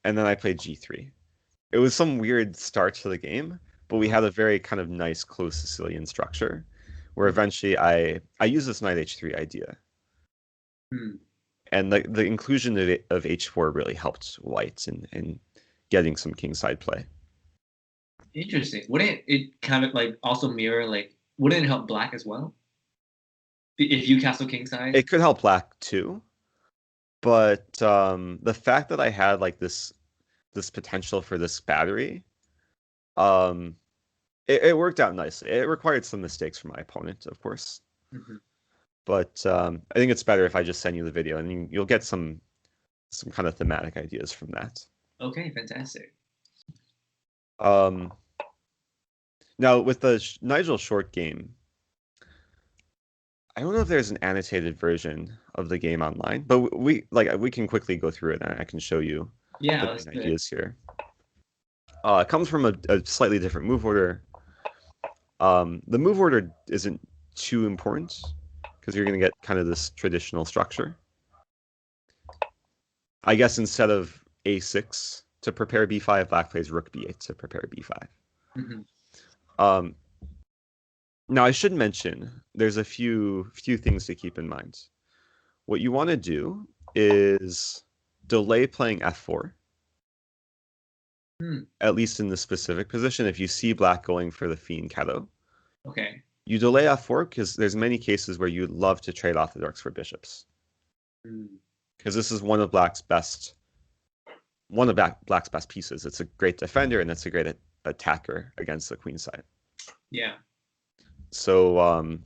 and then I played g3. It was some weird start to the game, but we had a very kind of nice close Sicilian structure, where eventually I used this knight h3 idea, Hmm. and the inclusion of h4 really helped white in getting some kingside play. Interesting. Wouldn't it kind of like also mirror like wouldn't it help black as well? If you castle kingside? It could help black too, but the fact that I had like this potential for this battery, um, it worked out nicely. It required some mistakes from my opponent, of course. Hmm. But I think it's better if I just send you the video, and you'll get some kind of thematic ideas from that. Okay, fantastic. Um, Now with the Nigel Short game, I don't know if there's an annotated version of the game online, but we can quickly go through it, and I can show you Yeah, the let's main do it. ideas here. It comes from a slightly different move order. The move order isn't too important because you're going to get kind of this traditional structure. I guess instead of a6 to prepare b5, black plays rook b8 to prepare b5. Hmm. Um, Now I should mention there's a few things to keep in mind. What you want to do is delay playing f4, Hmm. at least in this specific position. If you see black going for the fianchetto, Okay. you delay f4 because there's many cases where you'd love to trade off the darks for bishops. Hmm. Because this is black's best pieces. It's a great defender and it's a great attacker against the queen side. Yeah. So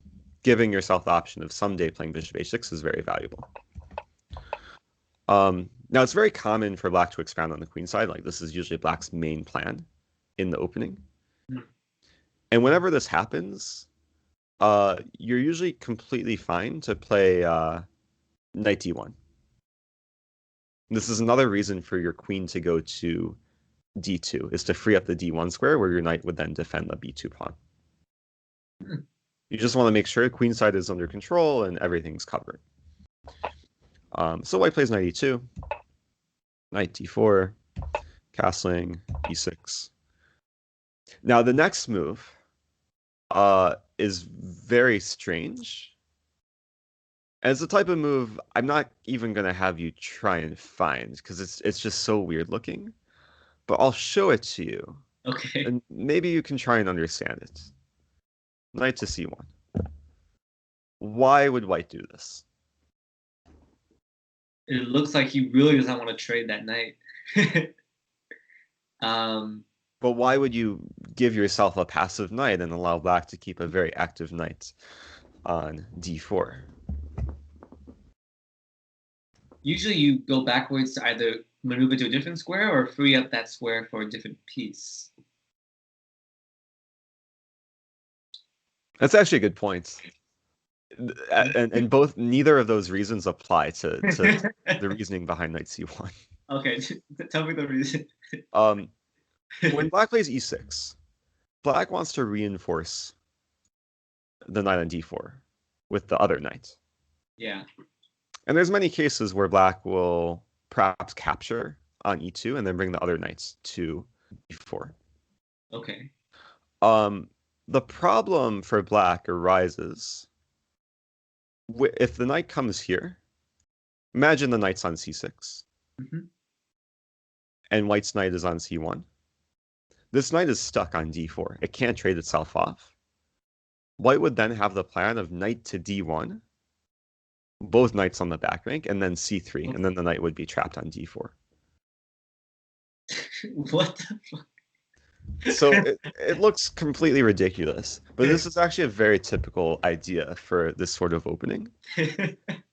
giving yourself the option of someday playing bishop h6 is very valuable. Now it's very common for black to expand on the queen side. Like this is usually black's main plan in the opening. Hmm. And whenever this happens, you're usually completely fine to play knight d1. This is another reason for your queen to go to d2, is to free up the d1 square where your knight would then defend the b2 pawn. Hmm. You just want to make sure queen side is under control and everything's covered. So white plays knight e2, knight d4, castling, e6. Now the next move is very strange. And it's the type of move I'm not even gonna have you try and find because it's just so weird looking. But I'll show it to you, Okay. and maybe you can try and understand it. Knight to c1. Why would white do this? It looks like he really doesn't want to trade that knight. um, But why would you give yourself a passive knight and allow black to keep a very active knight on d4? Usually you go backwards to either maneuver to a different square or free up that square for a different piece. That's actually a good point. And both neither of those reasons apply to the reasoning behind knight c1. Okay, tell me the reason. Um, when black plays e6, black wants to reinforce the knight on d4 with the other knight. Yeah. And there's many cases where black will perhaps capture on e2 and then bring the other knights to e4. Okay. The problem for black arises if the knight comes here. Imagine the knight's on c6, and white's knight is on c1. This knight is stuck on d4. It can't trade itself off. White would then have the plan of knight to d1, both knights on the back rank, and then c3, and then the knight would be trapped on d4. What the fuck? So it looks completely ridiculous, but this is actually a very typical idea for this sort of opening.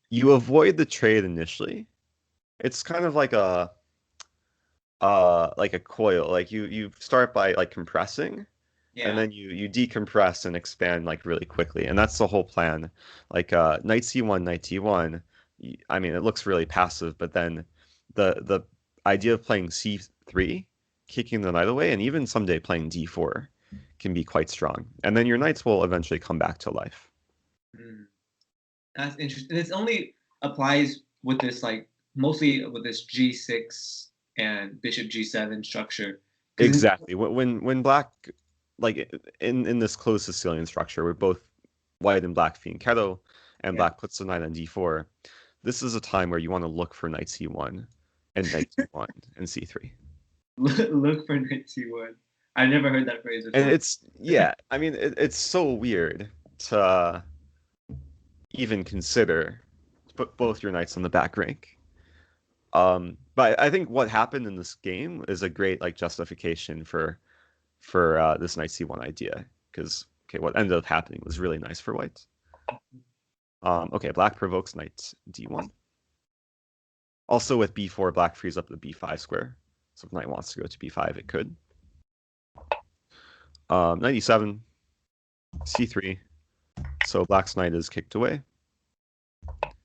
You avoid the trade initially. It's kind of like a coil. Like you start by like compressing, and then you decompress and expand like really quickly, and that's the whole plan. Like knight c1, knight t1. I mean, it looks really passive, but then the idea of playing c3, kicking the knight away, and even someday playing d4 can be quite strong. And then your knights will eventually come back to life. That's interesting. This only applies with this, like, mostly with this g6 and bishop g7 structure. Exactly. When black, like in this closed Sicilian structure, where both white and black fianchetto, and black puts the knight on d4, this is a time where you want to look for knight c1 and knight c1 and c3. Look for knight c1. I never heard that phrase before. And it's I mean it's so weird to even consider to put both your knights on the back rank. But I think what happened in this game is a great like justification for this knight c1 idea, because what ended up happening was really nice for white. Okay, black provokes knight d1. Also with b4, black frees up the b5 square. So if knight wants to go to b5, it could. Knight e7, c3. So black's knight is kicked away.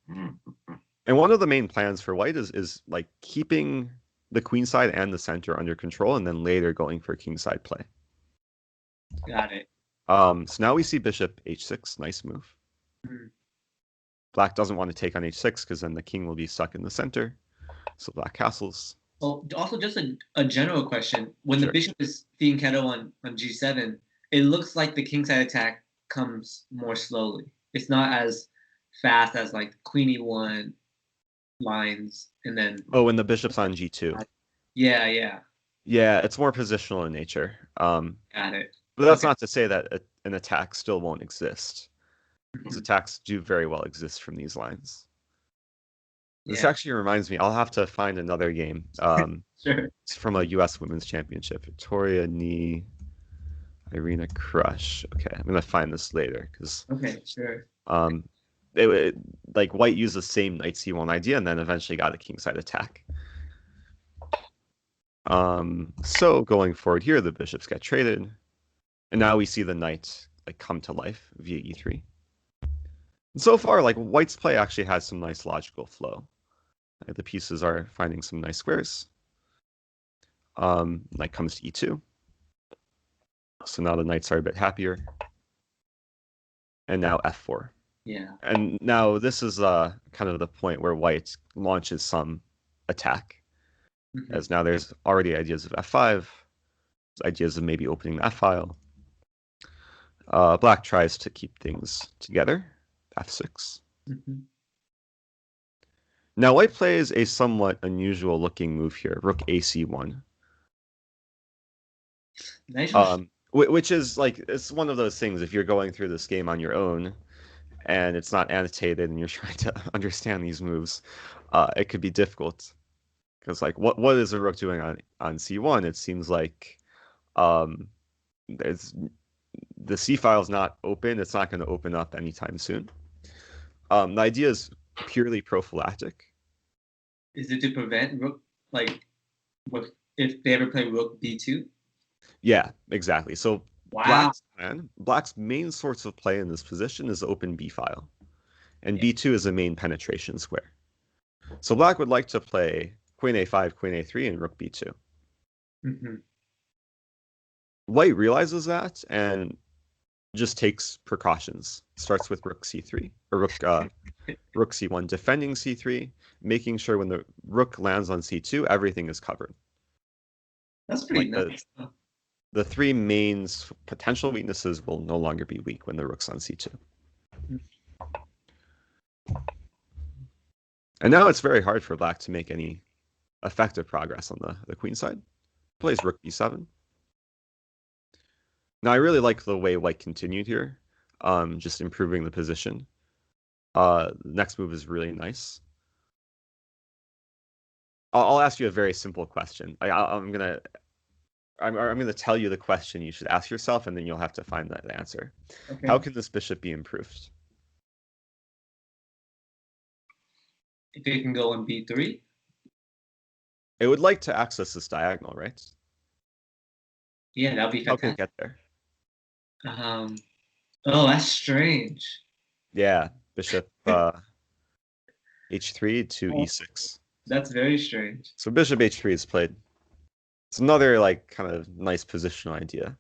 And one of the main plans for white is like keeping the queenside and the center under control, and then later going for kingside play. Got it. So now we see bishop h6. Nice move. Black doesn't want to take on h6 because then the king will be stuck in the center. So black castles. Oh, also just a general question. When the bishop is fianchetto on g7, it looks like the kingside attack comes more slowly. It's not as fast as like queen e1 lines, and then when the bishop's on g2. Yeah, it's more positional in nature. Got it. But that's not to say that an attack still won't exist. Because attacks do very well exist from these lines. This actually reminds me, I'll have to find another game. Sure. It's from a U.S. Women's Championship. Victoria Knee, Irina Crush. Okay, I'm gonna find this later because. Okay, sure. Like white used the same knight c1 idea and then eventually got a kingside attack. So going forward here, the bishops get traded, and now we see the knight like come to life via e3. And so far, like white's play actually has some nice logical flow. The pieces are finding some nice squares. Knight comes to e2. So now the knights are a bit happier. And now f4. Yeah. And now this is kind of the point where white launches some attack. As now there's already ideas of f5, ideas of maybe opening the f file. Black tries to keep things together. f6. Now white plays a somewhat unusual looking move here, rook ac1. Nice. Which is like, it's one of those things, if you're going through this game on your own and it's not annotated and you're trying to understand these moves, it could be difficult. Because like, what is a rook doing on c1? It seems like the c file is not open. It's not going to open up anytime soon. The idea is purely prophylactic. Is it to prevent rook, like, if they ever play rook b2? Yeah, exactly. So wow. Black's main source of play in this position is open b file, and b2 is the main penetration square. So black would like to play queen a5, queen a3, and rook b2. White realizes that and just takes precautions. Starts with rook c3 or rook Rook c1, defending c3, making sure when the rook lands on c2, everything is covered. That's pretty nice. The three main potential weaknesses will no longer be weak when the rook's on c2. And now it's very hard for black to make any effective progress on the queen side. Plays rook b7. Now I really like the way white continued here, just improving the position. The next move is really nice. I'll ask you a very simple question. I'm gonna tell you the question you should ask yourself, and then you'll have to find that answer. Okay. How can this bishop be improved? If it can go on b3? It would like to access this diagonal, right? Yeah, that would be How can fantastic. it get there? Oh, that's strange. Yeah, bishop h3 to e6. That's very strange. So bishop h3 is played. It's another like kind of nice positional idea.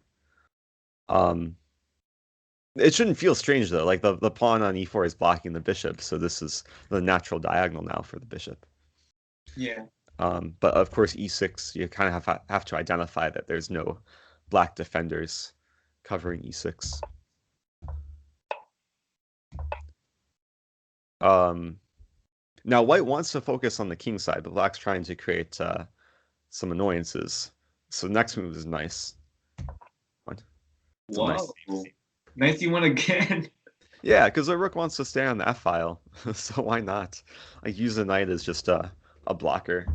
It shouldn't feel strange though. Like the pawn on e4 is blocking the bishop, so this is the natural diagonal now for the bishop. Yeah. But of course e6, you kind of have to identify that there's no black defenders covering e6. Now white wants to focus on the king side, but black's trying to create some annoyances. So next move is nice. Whoa. Nice e1 again. Yeah, because the rook wants to stay on the f file, so why not? Like use the knight as just a blocker.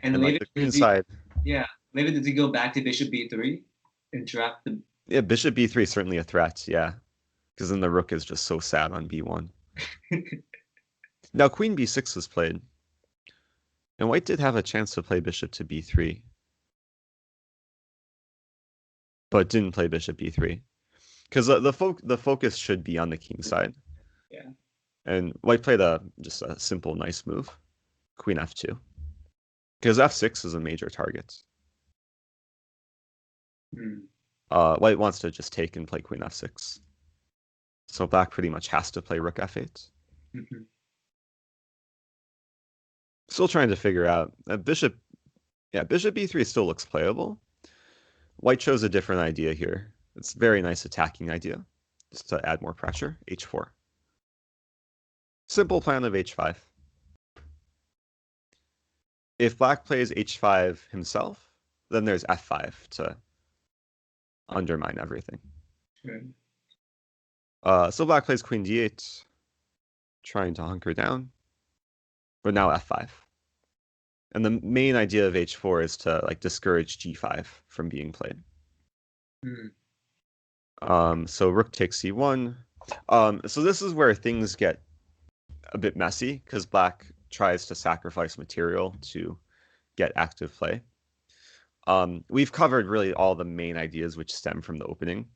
And like later, the queen side. Yeah, later does he go back to bishop b3 and trap the? Yeah, bishop b3 is certainly a threat. Yeah, because then the rook is just so sad on b1. Now queen b6 was played, and white did have a chance to play bishop to b3, but didn't play bishop b3 because the focus should be on the king side. Yeah. And white played just a simple nice move, queen f2, because f6 is a major target. White wants to just take and play queen f6, so black pretty much has to play rook f8. Still trying to figure out bishop b3 still looks playable. White chose a different idea here. It's a very nice attacking idea, just to add more pressure. h4. Simple plan of h5. If black plays h5 himself, then there's f5 to undermine everything. Sure. So black plays queen d8, trying to hunker down, but now f5. And the main idea of h4 is to like discourage g5 from being played. So rook takes c1. So this is where things get a bit messy because black tries to sacrifice material to get active play. We've covered really all the main ideas which stem from the opening.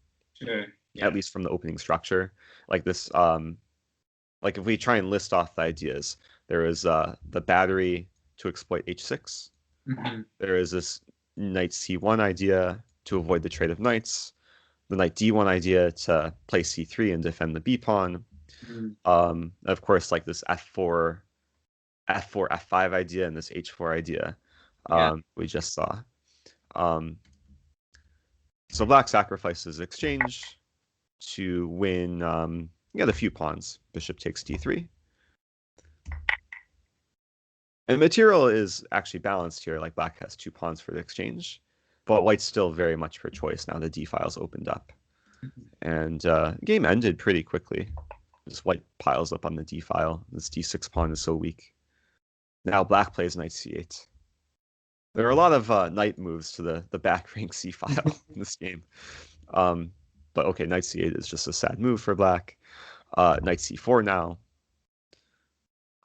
Sure. Yeah. At least from the opening structure. Like this, like if we try and list off the ideas, there is the battery to exploit h6. There is this knight c1 idea to avoid the trade of knights. The knight d1 idea to play c3 and defend the b pawn. Of course, like this f4, f5 idea and this h4 idea we just saw. So black sacrifices exchange to win the few pawns. Bishop takes d3. And material is actually balanced here, like black has 2 pawns for the exchange, but white's still very much for choice now the d file's opened up. And game ended pretty quickly. Just white piles up on the d file. This d6 pawn is so weak. Now black plays knight c8. There are a lot of knight moves to the back rank c file in this game. But okay, knight c8 is just a sad move for black. Knight c4 now.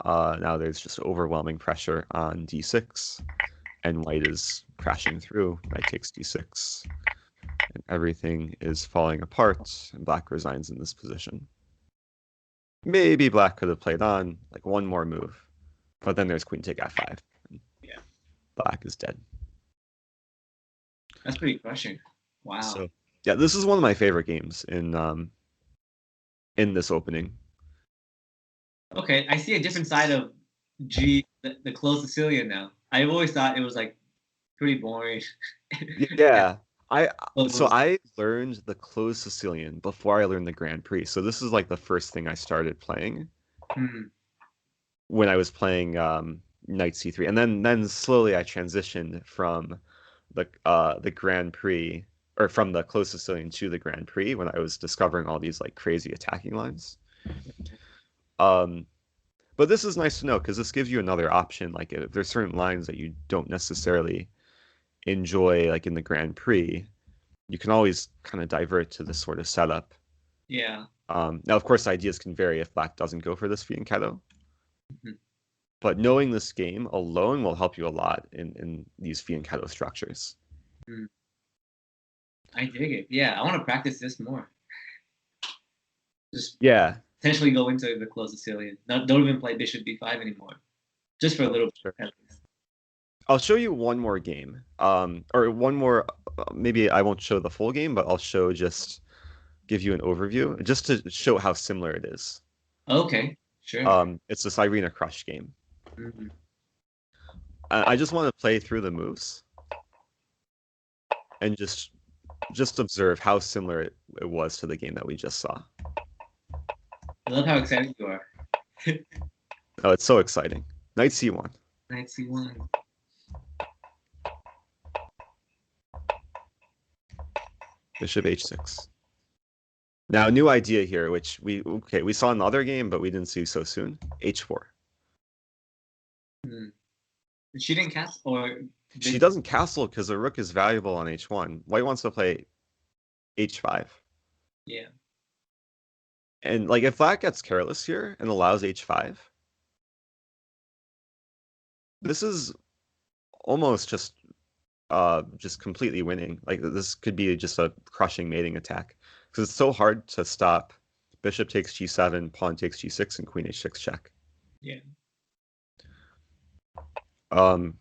Now there's just overwhelming pressure on d6, and white is crashing through. Knight takes d6, and everything is falling apart, and black resigns in this position. Maybe black could have played on, like one more move, but then there's queen take f5. Yeah. Black is dead. That's pretty crushing. Wow. So yeah, this is one of my favorite games in this opening. Okay, I see a different side of G, the closed Sicilian now. I've always thought it was like pretty boring. Yeah, Yeah. I so closed. I learned the closed Sicilian before I learned the Grand Prix. So this is like the first thing I started playing Hmm. when I was playing Knight C3. And then slowly I transitioned from the Grand Prix or from the closed Sicilian to the Grand Prix when I was discovering all these like crazy attacking lines. Um but this is nice to know because this gives you another option. Like if there's certain lines that you don't necessarily enjoy like in the Grand Prix, you can always kind of divert to this sort of setup. Yeah. Now, of course, ideas can vary if black doesn't go for this fianchetto, Mhm. but knowing this game alone will help you a lot in these fianchetto structures. Mm. I dig it. Yeah, I want to practice this more. Just Yeah, potentially go into the closed Sicilian. Don't even play Bishop B5 anymore. Just for a little sure. bit at least. I'll show you one more game, or one more. Maybe I won't show the full game, but I'll show just give you an overview, just to show how similar it is. Okay, sure. It's this Irina Crush game. Mhm. I just want to play through the moves and just observe how similar it was to the game that we just saw. I love how excited you are. Oh, it's so exciting. Knight C1, Knight C1. Bishop H6. Now, a new idea here, which we saw in the other game, but we didn't see so soon. H4. Hmm. She didn't cast, or She did? doesn't castle because the rook is valuable on H1. White wants to play H5. Yeah. And like if black gets careless here and allows H5, this is almost just completely winning. Like this could be just a crushing mating attack because it's so hard to stop. Bishop takes G7, pawn takes G6, and Queen H6 check. Yeah. Um,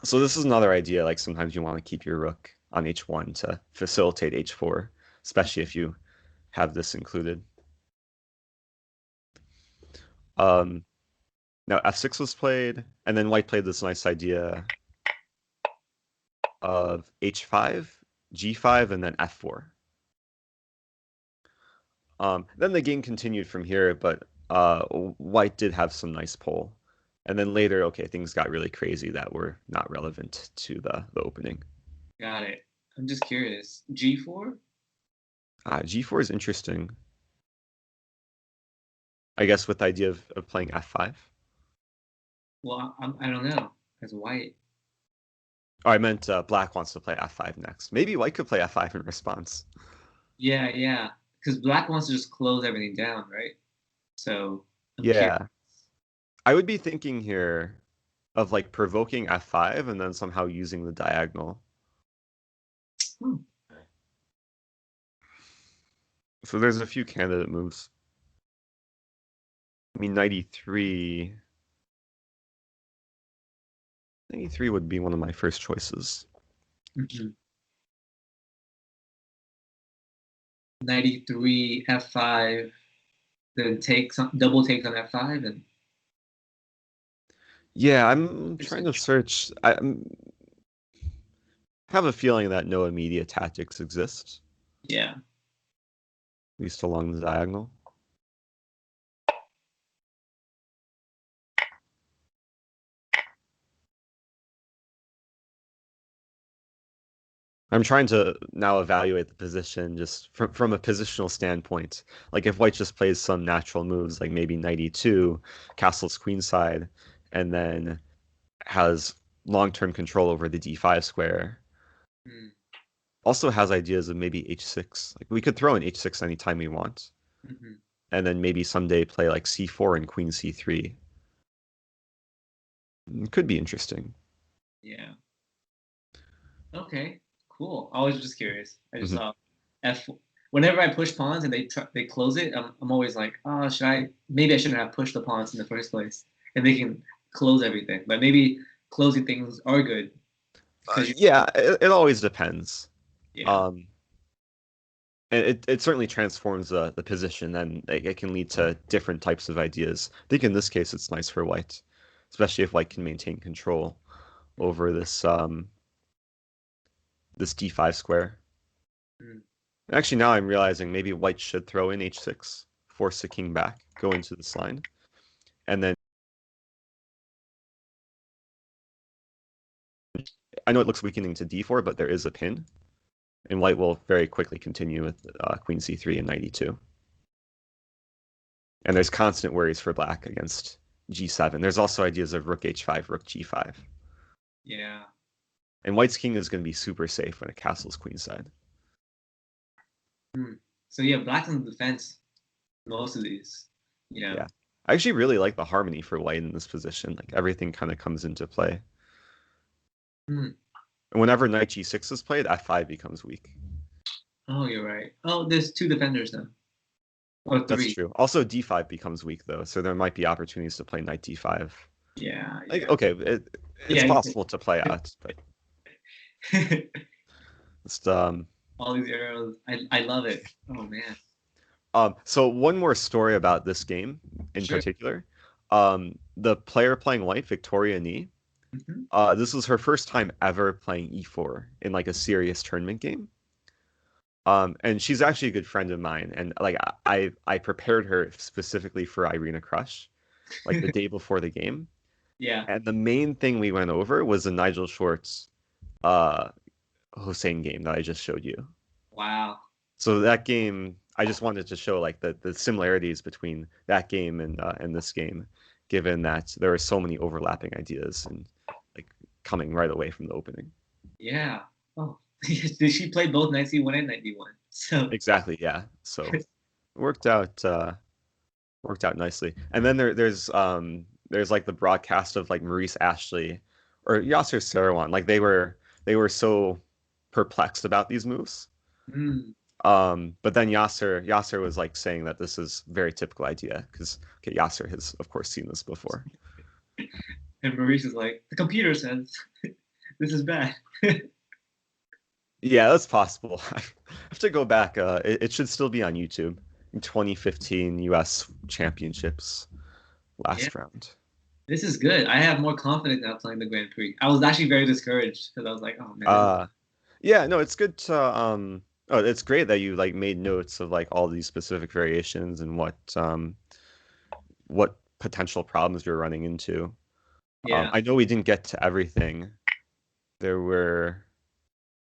so this is another idea. Like sometimes you want to keep your rook on H1 to facilitate H4, especially if you have this included. Um, Now F6 was played, and then White played this nice idea of H5, G5, and then F4. Then the game continued from here, but White did have some nice pull. And then later, okay, things got really crazy that were not relevant to the opening. Got it. I'm just curious. G4? G4 is interesting. I guess with the idea of playing F5. Well, I don't know. As white. Oh, I meant Black wants to play F5 next. Maybe White could play F5 in response. Yeah, yeah. Because black wants to just close everything down, right? So I'm curious. Yeah, I would be thinking here of like provoking F5 and then somehow using the diagonal. Hmm. So there's a few candidate moves. I mean, 93. 93 would be one of my first choices. Mhm. 93 F5, then take some double takes on F5 and Yeah, I'm trying interesting. to search. I have a feeling that no immediate tactics exist, Yeah. at least along the diagonal. I'm trying to now evaluate the position just from a positional standpoint. Like if White just plays some natural moves, like maybe knight e2, castles queenside, and then has long-term control over the d5 square. Mm-hmm. Also has ideas of maybe h6. Like we could throw in h6 anytime we want, Mm-hmm. and then maybe someday play like c4 and queen c3. It could be interesting. Yeah. Okay. Cool. I was just curious. I just Mhm. saw F. Whenever I push pawns and they close it, I'm always like, oh, should I? Maybe I shouldn't have pushed the pawns in the first place, and they can close everything. But maybe closing things are good because you. Yeah, it always depends. Yeah. Um, And it certainly transforms the position, and it can lead to different types of ideas. I think in this case, it's nice for white, especially if white can maintain control over this d5 square. Mm. Actually, now I'm realizing maybe white should throw in h6, force the king back, go into this line, and then I know it looks weakening to d4, but there is a pin, and white will very quickly continue with queen c3 and knight e2. And there's constant worries for black against g7. There's also ideas of rook h5, rook g5. Yeah. And white's king is going to be super safe when it castles queenside. So yeah, black's on the defense most of these. Yeah. I actually really like the harmony for white in this position. Like everything kind of comes into play. Hmm. And whenever knight g6 is played, f5 becomes weak. Oh, you're right. Oh, there's two defenders now. Or That's three. true. Also, d5 becomes weak though, so there might be opportunities to play knight d5. Yeah, Like, yeah. okay, it's Yeah. possible to play out, but it's All these arrows. I love it. Oh man. So one more story about this game in Sure. particular. The player playing white, Victoria Nee, Hmm. this was her first time ever playing e4 in like a serious tournament game. And she's actually a good friend of mine, and like I prepared her specifically for Irina Crush, like the day before the game. Yeah. And the main thing we went over was the Nigel Schwartz uh Hossein game that I just showed you. Wow. So that game, I just wanted to show like the similarities between that game and this game, given that there are so many overlapping ideas and like coming right away from the opening. Yeah. Oh, did she play both knight c1 and knight d1? So Exactly, yeah. So it worked out nicely. And then there's like the broadcast of like Maurice Ashley or Yasser Seirawan. Like they were so perplexed about these moves. mm. But then Yasser was like saying that this is very typical idea because okay, Yasser has of course seen this before. And Maurice is like, the computer says this is bad. Yeah, that's possible. I have to go back. It should still be on YouTube. 2015 U.S. Championships Yeah. last round. This is good. I have more confidence now playing the Grand Prix. I was actually very discouraged because I was like, oh man. Uh, yeah, no, it's good to oh, it's great that you like made notes of like all these specific variations and what potential problems you're running into. Yeah. I know we didn't get to everything. There were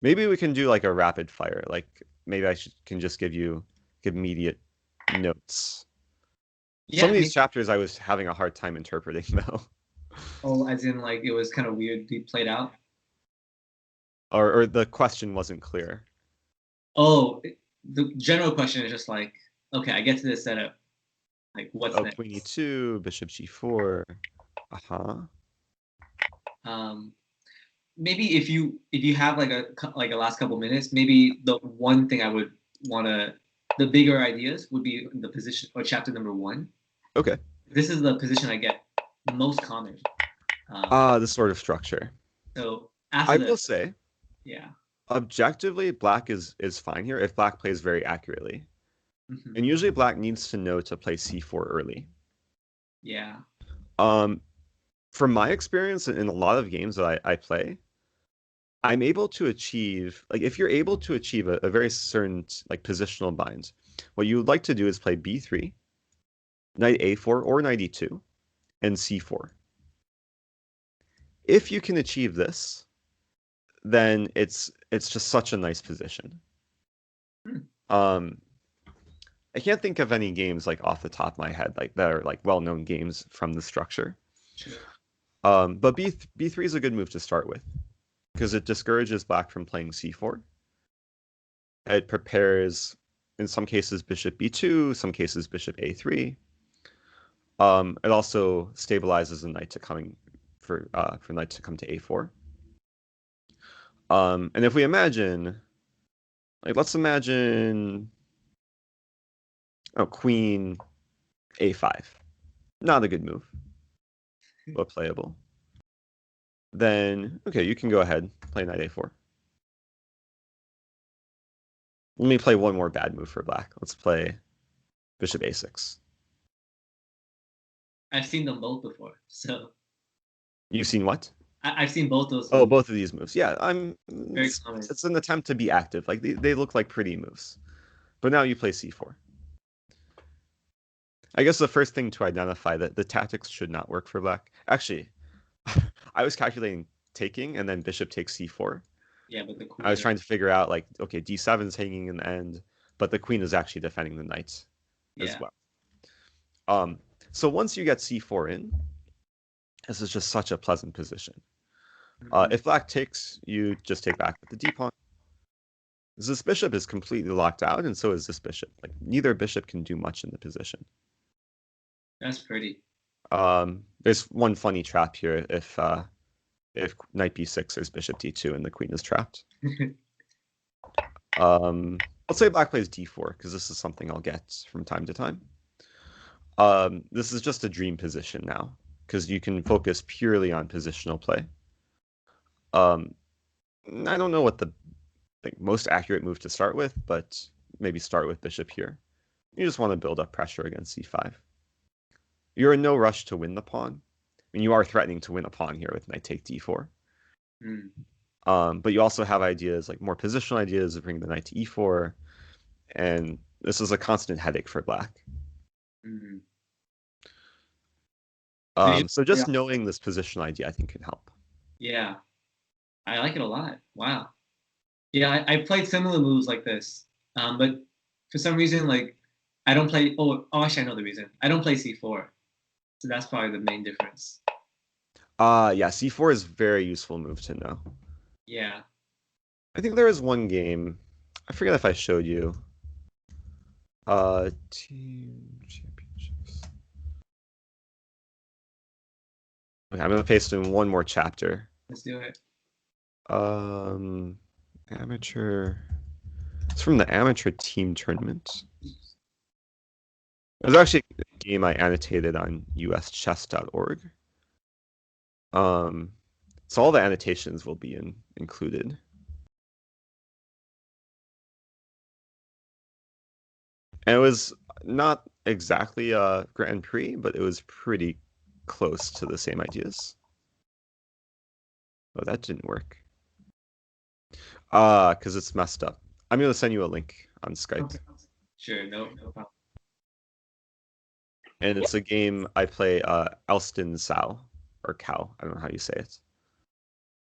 maybe we can do like a rapid fire. Like maybe can just give immediate notes. Some Yeah. of these chapters I was having a hard time interpreting though, Oh, as in like it was kind of weirdly played out. or the question wasn't clear. Oh, the general question is just like, okay, I get to this setup. Like, what's Oh, next? queen e2, bishop g4. Uh-huh. Um, maybe if you have like a last couple minutes, maybe the one thing I would want to the bigger ideas would be the position or chapter number one. Okay. This is the position I get most common. This sort of structure. So after I will this, say, yeah. objectively, black is fine here if black plays very accurately. Hmm. And usually black needs to know to play c4 early. Yeah. Um, from my experience in a lot of games that I play, I'm able to achieve, like, if you're able to achieve a very certain, like, positional bind, what you would like to do is play b3, knight a4, or knight e2, and c4. If you can achieve this, then it's just such a nice position. Hmm. Um, I can't think of any games, like, off the top of my head, like, that are, like, well-known games from the structure. Sure. But b3 is a good move to start with because it discourages black from playing c4. It prepares, in some cases, bishop b2, some cases bishop a3. It also stabilizes the knight to coming for knight to come to a4. And if we imagine, like, let's imagine, oh, queen a5, not a good move, but playable. Then okay, you can go ahead play knight a4. Let me play one more bad move for black. Let's play bishop a6. I've seen them both before, so You've seen what? I've seen both those Oh, moves. both of these moves. Yeah, Very common. it's an attempt to be active. Like they look like pretty moves. But now you play c4. I guess the first thing to identify that the tactics should not work for black. Actually, I was calculating taking and then bishop takes c4. Yeah, but the I was queen. trying to figure out like, okay, d7 is hanging in the end, but the queen is actually defending the knight as Yeah. well. So once you get c4 in, this is just such a pleasant position. Mhm. If black takes, you just take back with the d pawn. This bishop is completely locked out, and so is this bishop. Like neither bishop can do much in the position. That's pretty. There's one funny trap here. If knight b6, there's bishop d2, and the queen is trapped. Let's say black plays d4 because this is something I'll get from time to time. This is just a dream position now because you can focus purely on positional play. I don't know what the most accurate move to start with, but maybe start with bishop here. You just want to build up pressure against c5. You're in no rush to win the pawn. I mean, you are threatening to win a pawn here with knight take d4. But you also have ideas, like more positional ideas of bringing the knight to e4, and this is a constant headache for black. Mm. So just knowing this positional idea, I think, can help. Yeah, I like it a lot. Wow. Yeah, I played similar moves like this, but for some reason, like I don't play. Actually, I know the reason. I don't play c4, so that's probably the main difference. Yeah, c4 is a very useful move to know. Yeah. I think there is one game, I forget if I showed you. Team championships. Okay, I'm gonna paste in one more chapter. Let's do it. Amateur. It's from the amateur team tournament. It was actually a game I annotated on uschess.org. So all the annotations will be included. And it was not exactly a Grand Prix, but it was pretty close to the same ideas. Oh, that didn't work. Because it's messed up. I'm going to send you a link on Skype. Okay. Sure, no problem. And it's a game I play Elston Sao, or Cow. I don't know how you say it.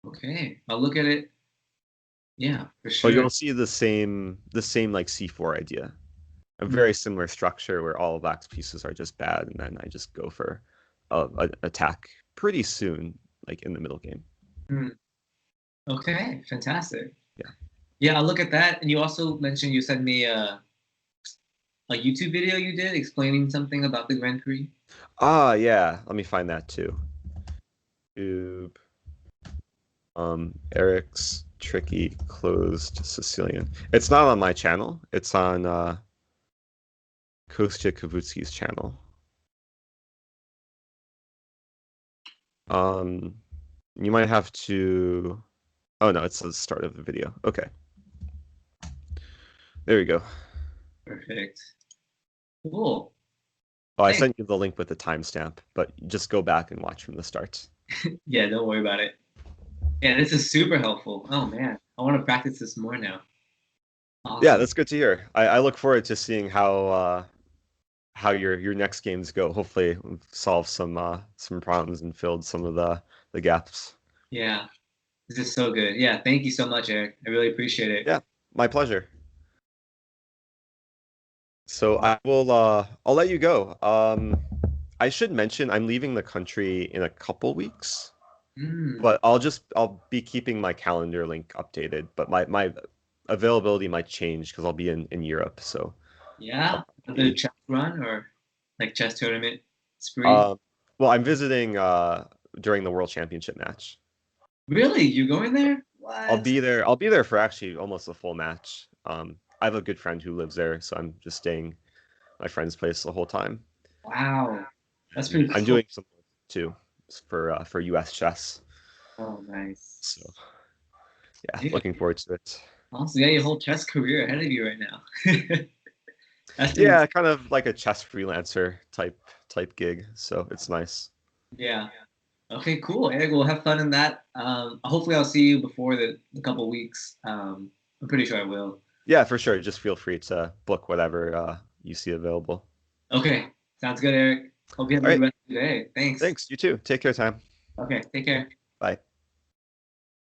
Okay, I'll look at it. Yeah, for But sure. you'll see the same like c4 idea. A very similar structure where all of black's pieces are just bad, and then I just go for a attack pretty soon, like in the middle game. Mm. Okay, fantastic. Yeah. Yeah, I'll look at that. And you also mentioned you sent me a YouTube video you did explaining something about the Grand Prix. Yeah. Let me find that too. YouTube. Eric's tricky closed Sicilian. It's not on my channel. It's on Kostya Kavutsky's channel. You might have to. Oh no, it's the start of the video. Okay. There we go. Perfect. Cool. Oh, I sent you the link with the timestamp, but just go back and watch from the start. Yeah, don't worry about it. Yeah, this is super helpful. Oh man, I want to practice this more now. Awesome. Yeah, that's good to hear. I look forward to seeing how your next games go. Hopefully, solve some problems and filled some of the gaps. Yeah, this is so good. Yeah, thank you so much, Eric. I really appreciate it. Yeah, my pleasure. So I'll let you go. I should mention I'm leaving the country in a couple weeks, but I'll be keeping my calendar link updated, but my availability might change because I'll be in Europe. So yeah, the chess run or like chess tournament spree. Well, I'm visiting during the World Championship match. Really, you going there? What? I'll be there for actually almost the full match. I have a good friend who lives there, so I'm just staying at my friend's place the whole time. Wow, that's pretty cool. I'm doing some too for US chess. Oh, nice. So yeah, looking forward to it. Also, yeah, your whole chess career ahead of you right now. That's Yeah, kind of like a chess freelancer type gig. So it's nice. yeah. Okay, cool, Eric. We'll have fun in that. Hopefully, I'll see you before the couple weeks. I'm pretty sure I will. Yeah, for sure. Just feel free to book whatever you see available. Okay, sounds good, Eric. Hope you have a All good right. rest of your day. Thanks. Thanks. You too. Take care, time. Okay, take care. Bye.